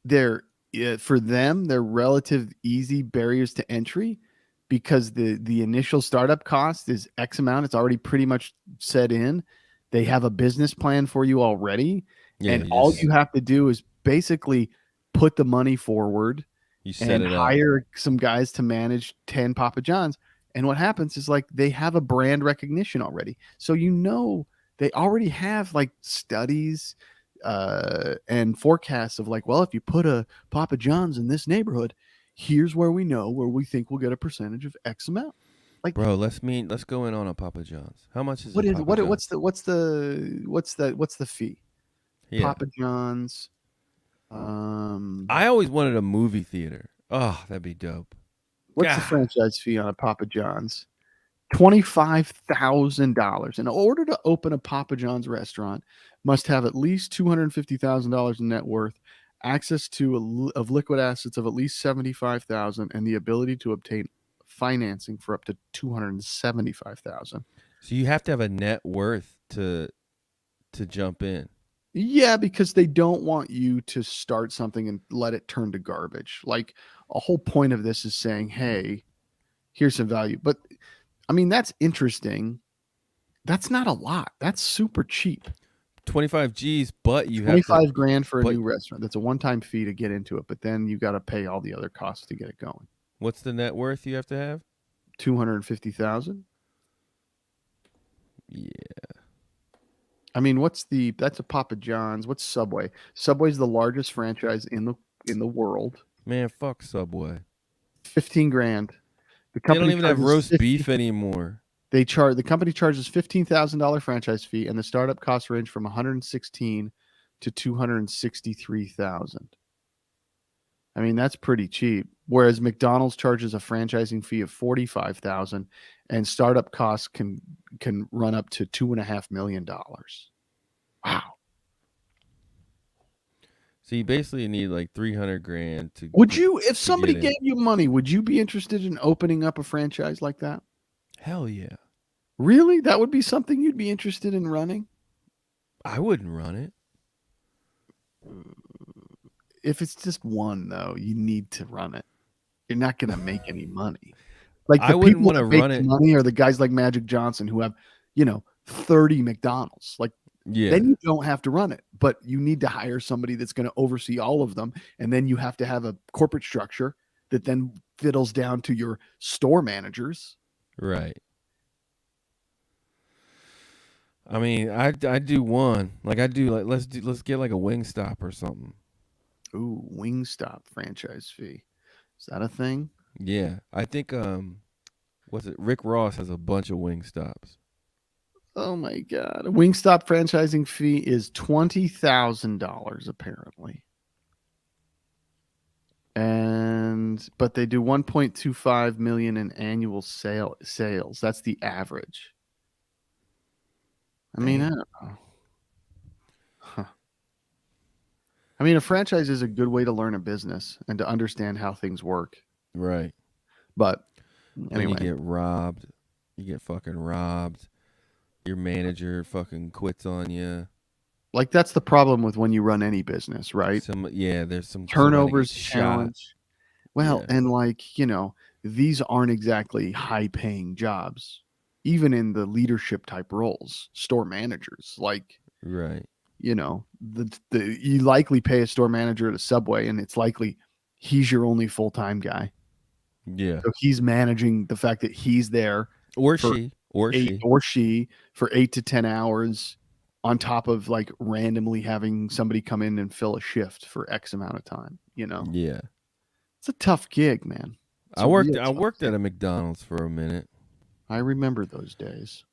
they're relative easy barriers to entry because the initial startup cost is X amount. It's already pretty much set in. They have a business plan for you already. Yeah, and all you have to do is basically put the money forward and hire some guys to manage 10 Papa John's. And what happens is like they have a brand recognition already. So they already have like studies and forecasts of like, well, if you put a Papa John's in this neighborhood, here's where we know where we think we'll get a percentage of X amount. Like, Bro, let's go in on a Papa John's. How much is what a is Papa what John's? what's the fee? Yeah. Papa John's. I always wanted a movie theater. Oh, that'd be dope. What's the God. franchise fee on a Papa John's? $25,000. In order to open a Papa John's restaurant, must have at least $250,000 in net worth, access to of liquid assets of at least $75,000, and the ability to obtain financing for up to $275,000. So you have to have a net worth to jump in. Yeah, because they don't want you to start something and let it turn to garbage. Like a whole point of this is saying, hey, here's some value. But I mean, that's interesting. That's not a lot. That's super cheap. 25 G's, but you have 25 grand for a but- new restaurant. That's a one-time fee to get into it, but then you got to pay all the other costs to get it going. What's the net worth you have to have? 250,000. Yeah. I mean, that's a Papa John's. What's Subway? Subway's the largest franchise in the world. Man, fuck Subway. 15 grand. The They don't company even have charges roast 50 beef anymore. The company charges $15,000 franchise fee, and the startup costs range from $116,000 to $263,000. I mean, that's pretty cheap. Whereas McDonald's charges a franchising fee of $45,000, and startup costs can run up to $2.5 million. Wow. So you basically need like 300 grand to. Would you, if somebody get in. gave you money, would you be interested in opening up a franchise like that? Hell yeah. Really? That would be something you'd be interested in running? I wouldn't run it. If it's just one, though, you need to run it. You're not going to make any money. Like I the wouldn't people wanna that make run the it. money are the guys like Magic Johnson who have, 30 McDonald's. Like Yeah. then you don't have to run it, but you need to hire somebody that's going to oversee all of them, and then you have to have a corporate structure that then fiddles down to your store managers. Right. I mean, I do one. Like I do like let's get like a Wingstop or something. Ooh, Wingstop franchise fee. Is that a thing? Yeah. I think what's it? Rick Ross has a bunch of Wingstops. Oh my God. A Wingstop franchising fee is $20,000 apparently. But they do 1.25 million in annual sales. That's the average. I mean, I don't know. Huh. I mean, a franchise is a good way to learn a business and to understand how things work. Right. But Then anyway, you get robbed. You get fucking robbed. Your manager fucking quits on you. like that's the problem with when you run any business, right? There's some Turnovers somebody gets challenge. Well, Yeah. and like, these aren't exactly high paying jobs, even in the leadership type roles, store managers. Like, Right. you likely pay a store manager at a Subway, and it's likely he's your only full time guy. Yeah. So he's managing the fact that he's there Or for she. Or she. or she for 8 to 10 hours on top of like randomly having somebody come in and fill a shift for X amount of time. Yeah. It's a tough gig, man. It's I a worked real I tough worked gig. at a McDonald's for a minute. I remember those days.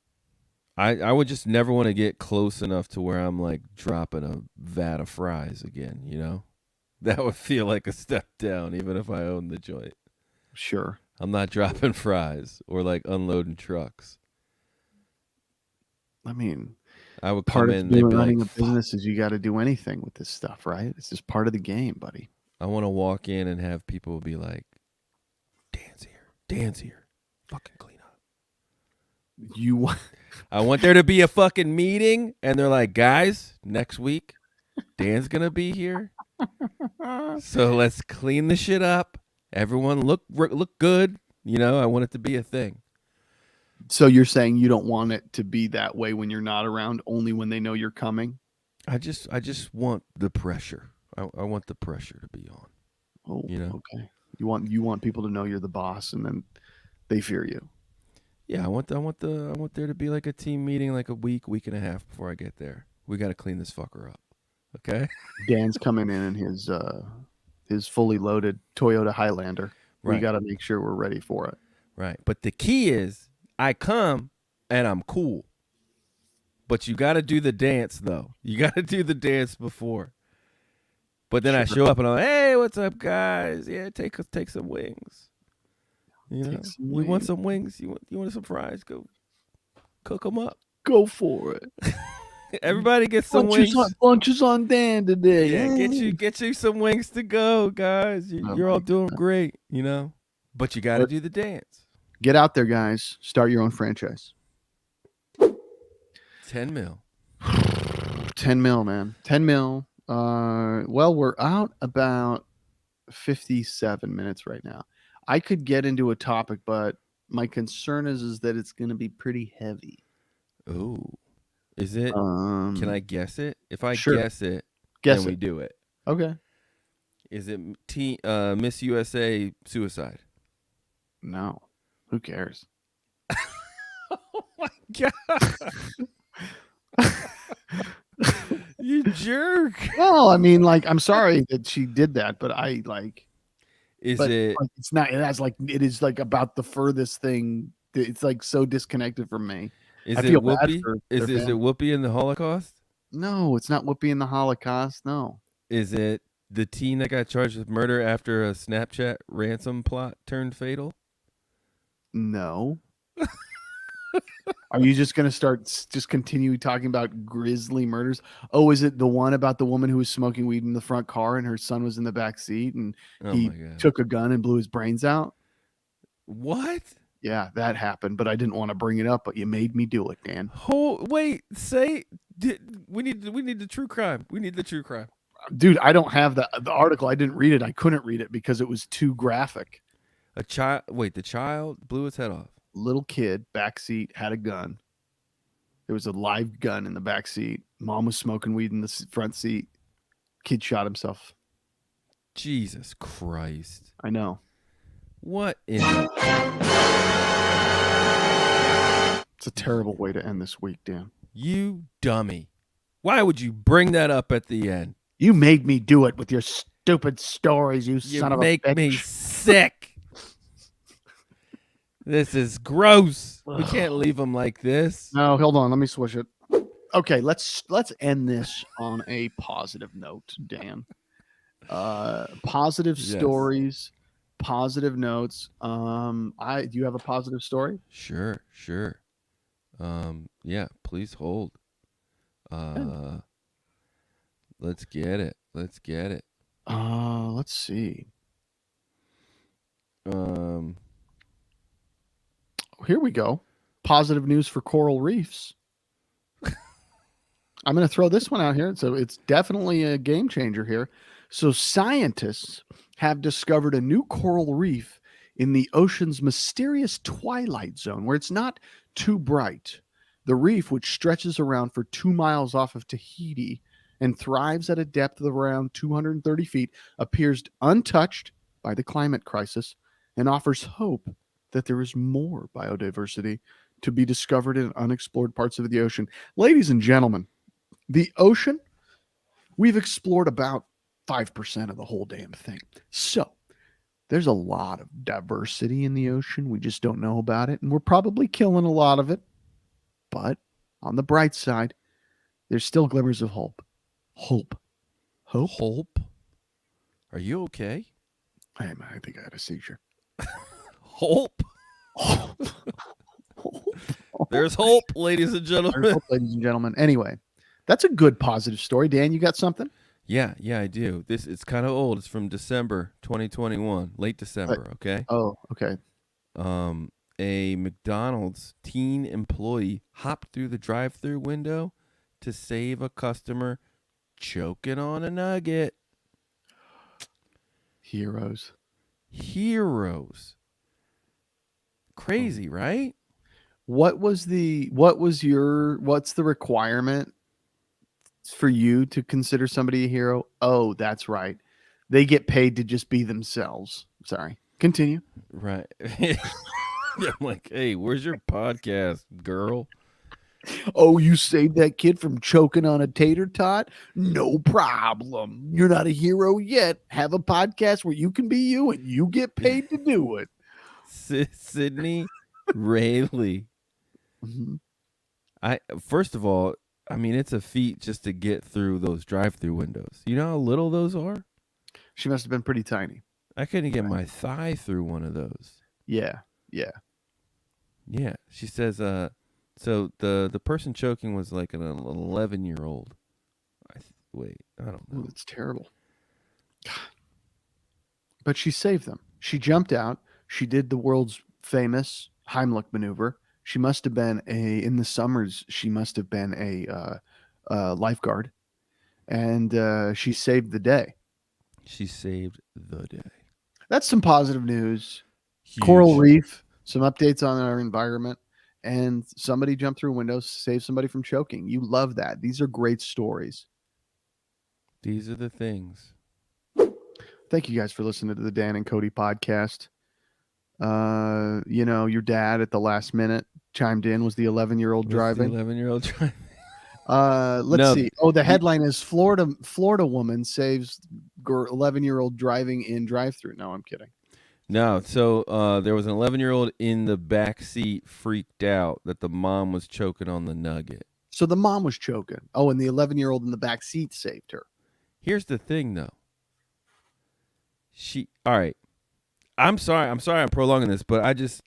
I would just never want to get close enough to where I'm like dropping a vat of fries again, That would feel like a step down even if I owned the joint. Sure. I'm not dropping fries or like unloading trucks. I mean, I would part come of in and they'd be running like, a business is you got to do anything with this stuff, right? It's just part of the game, buddy. I want to walk in and have people be like, Dan's here. Fucking clean up. I want there to be a fucking meeting and they're like, guys, next week, Dan's going to be here. So let's clean the shit up. Everyone look good. I want it to be a thing. So you're saying you don't want it to be that way when you're not around, only when they know you're coming? I just want the pressure. I want the pressure to be on. Oh, okay. You want people to know you're the boss, and then they fear you. Yeah, I want there to be like a team meeting like a week and a half before I get there. We got to clean this fucker up. Okay? Dan's coming in his fully loaded Toyota Highlander. We Right. got to make sure we're ready for it. Right. But the key is I come and I'm cool. But you got to do the dance though. You got to do the dance before. But then I show up and I'm like, "Hey, what's up, guys? Yeah, take some wings. You know, some you want wings. some wings? You want some fries? Go cook them up. Go for it. Everybody get some wings. Lunches on Dan today. Yeah, get you some wings to go, guys. You're all doing great, you know. But you got to do the dance. Get out there, guys. Start your own franchise. 10 mil. 10 mil, man. 10 mil. Well, we're out about 57 minutes right now. I could get into a topic, but my concern is that it's going to be pretty heavy. Ooh. Is it? Can I guess it? If I guess it, then we do it. Okay. Is it Miss USA suicide? No. Who cares? Oh my god. You jerk. Well, I mean, like, I'm sorry that she did that, but I like. Is it? Like, it's not. It is like about the furthest thing. It's like so disconnected from me. Is I it feel bad Whoopi? for Is their it Whoopi in the Holocaust? No, it's not Whoopi in the Holocaust. No. Is it the teen that got charged with murder after a Snapchat ransom plot turned fatal? No. Are you just going to just continue talking about grisly murders? Oh, is it the one about the woman who was smoking weed in the front car and her son was in the back seat and he took a gun and blew his brains out? What? Yeah, that happened, but I didn't want to bring it up, but you made me do it, Dan. Oh, wait, we need the true crime. We need the true crime. Dude, I don't have the article. I didn't read it. I couldn't read it because it was too graphic. The child blew his head off. Little kid, backseat, had a gun. There was a live gun in the back seat. Mom was smoking weed in the front seat. Kid shot himself. Jesus Christ. I know. What in It's a terrible way to end this week, Dan. You dummy. Why would you bring that up at the end? You made me do it with your stupid stories, you son of a bitch. You make me sick. This is gross. We can't leave them like this. No, hold on. Let me switch it. Okay, let's end this on a positive note, Dan. Positive stories, positive notes. Do you have a positive story? Sure. Yeah, please hold. Let's get it. Let's see. Here we go. Positive news for coral reefs. I'm going to throw this one out here. So it's definitely a game changer here. So scientists have discovered a new coral reef in the ocean's mysterious twilight zone where it's not too bright. The reef, which stretches around for 2 miles off of Tahiti and thrives at a depth of around 230 feet, appears untouched by the climate crisis and offers hope that there is more biodiversity to be discovered in unexplored parts of the ocean. Ladies and gentlemen, the ocean, we've explored about 5% of the whole damn thing. So there's a lot of diversity in the ocean. We just don't know about it. And we're probably killing a lot of it. But on the bright side, there's still glimmers of hope. Hope. Are you okay? I think I had a seizure. Hope. There's hope, ladies and gentlemen. There's hope, ladies and gentlemen. Anyway, that's a good positive story. Dan, you got something? Yeah, I do. It's kind of old. It's from December 2021, late December. Okay. Oh, okay. A McDonald's teen employee hopped through the drive-thru window to save a customer choking on a nugget. Heroes. Crazy, right? What's the requirement for you to consider somebody a hero? Oh, that's right. They get paid to just be themselves. Sorry. Continue. Right. I'm like, hey, where's your podcast, girl? Oh, you saved that kid from choking on a tater tot? No problem. You're not a hero yet. Have a podcast where you can be you and you get paid to do it. Sydney Rayleigh. Mhm. First of all, I mean, it's a feat just to get through those drive-through windows. You know how little those are? She must have been pretty tiny. I couldn't get my thigh through one of those. Yeah. Yeah. She says, so the person choking was like an 11-year-old. Wait, I don't Oh, know. that's terrible. But she saved them. She jumped out. She did the world's famous Heimlich maneuver. She must have been in the summers, she must have been a lifeguard. And she saved the day. She saved the day. That's some positive news. Huge. Coral Reef, some updates on our environment, and somebody jumped through windows, saved somebody from choking. You love that. These are great stories. These are the things. Thank you guys for listening to the Dan and Kody podcast. Your dad at the last minute chimed in. Was the 11-year-old driving? 11-year-old driving. Let's see. Oh, the headline is Florida woman saves 11-year-old driving in drive-through. No, I'm kidding. No, so there was an 11-year-old in the back seat freaked out that the mom was choking on the nugget. So the mom was choking. Oh, and the 11-year-old in the back seat saved her. Here's the thing, though. All right. I'm sorry I'm prolonging this, but I just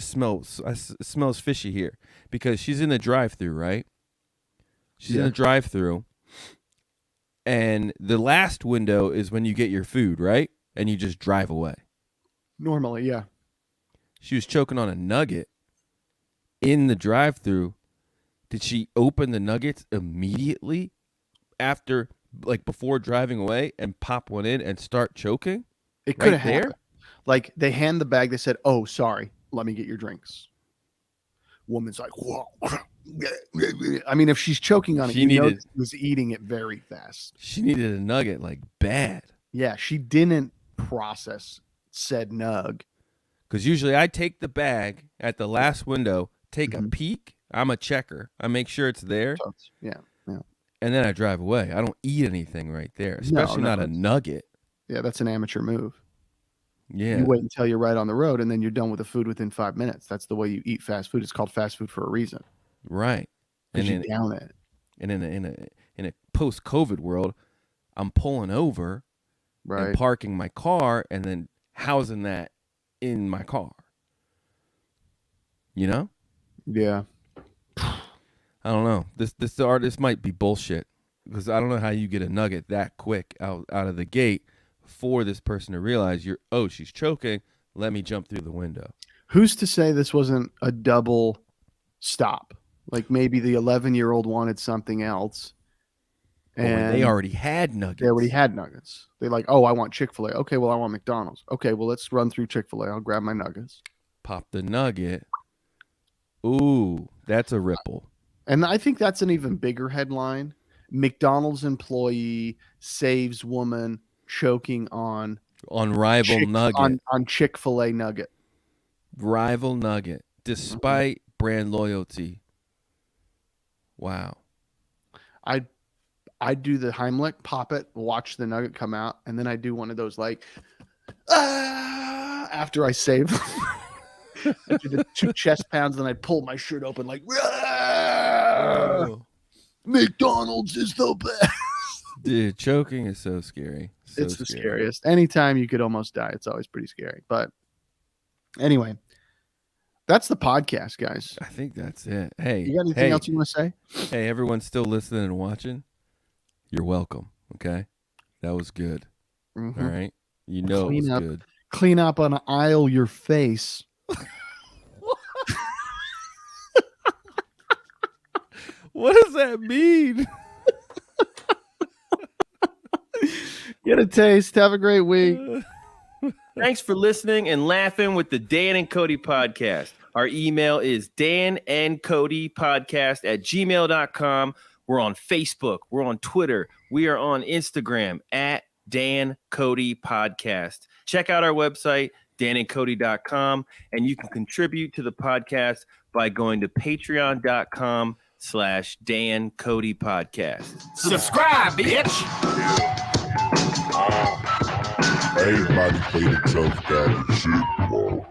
smells fishy here because she's in the drive-through, right? She's in the drive-through, and the last window is when you get your food, right? And you just drive away. Normally, yeah. She was choking on a nugget in the drive-through. Did she open the nuggets immediately after, like before driving away, and pop one in and start choking? It could have right there. happened. Like they hand the bag. They said, "Oh, sorry. Let me get your drinks." Woman's like, "Whoa." I mean, if she's choking on it, She she was eating it very fast. She needed a nugget like bad. Yeah, she didn't process said nug. Because usually I take the bag at the last window, take a Mhm. peek. I'm a checker. I make sure it's there, Yeah. and then I drive away. I don't eat anything right there, especially no, not a nugget. Yeah, that's an amateur move. Yeah. You wait until you're right on the road, and then you're done with the food within 5 minutes. That's the way you eat fast food. It's called fast food for a reason. Right. Because you down it. And in a post-COVID world, I'm pulling over Right. and parking my car and then housing that in my car. You know? Yeah. I don't know. This might be bullshit because I don't know how you get a nugget that quick out of the gate for this person to realize she's choking. Let me jump through the window. Who's to say this wasn't a double stop? Like maybe the 11-year-old wanted something else. And they already had nuggets. They already had nuggets. They're like, "Oh, I want Chick-fil-A." Okay, well, I want McDonald's. Okay, well, let's run through Chick-fil-A. I'll grab my nuggets. Pop the nugget. Ooh, that's a ripple. And I think that's an even bigger headline. McDonald's employee saves woman choking on rival nugget. On Chick-fil-A nugget. Rival nugget. Despite brand loyalty. Wow. I do the Heimlich, pop it, watch the nugget come out, and then I do one of those like after I save them. I do the 2 chest pounds, then I pull my shirt open like McDonald's is the best. Dude, choking is so scary. It's the scariest. Anytime you could almost die, it's always pretty scary. But anyway, that's the podcast, guys. I think that's it. Hey, you got anything else you want to say? Hey, everyone's still listening and watching. You're welcome. Okay, that was good. Mm-hmm. All right, it was good. Clean up on an aisle your face. What does that mean? Get a taste. Have a great week. Thanks for listening and laughing with the Dan and Kody podcast. Our email is danandcodypodcast@gmail.com. We're on Facebook. We're on Twitter. We are on Instagram Dan Kody Podcast. Check out our website, danandcody.com, and you can contribute to the podcast by going to patreon.com/Dan Kody Podcast. Subscribe, bitch! Everybody play the tough guy and shit, bro.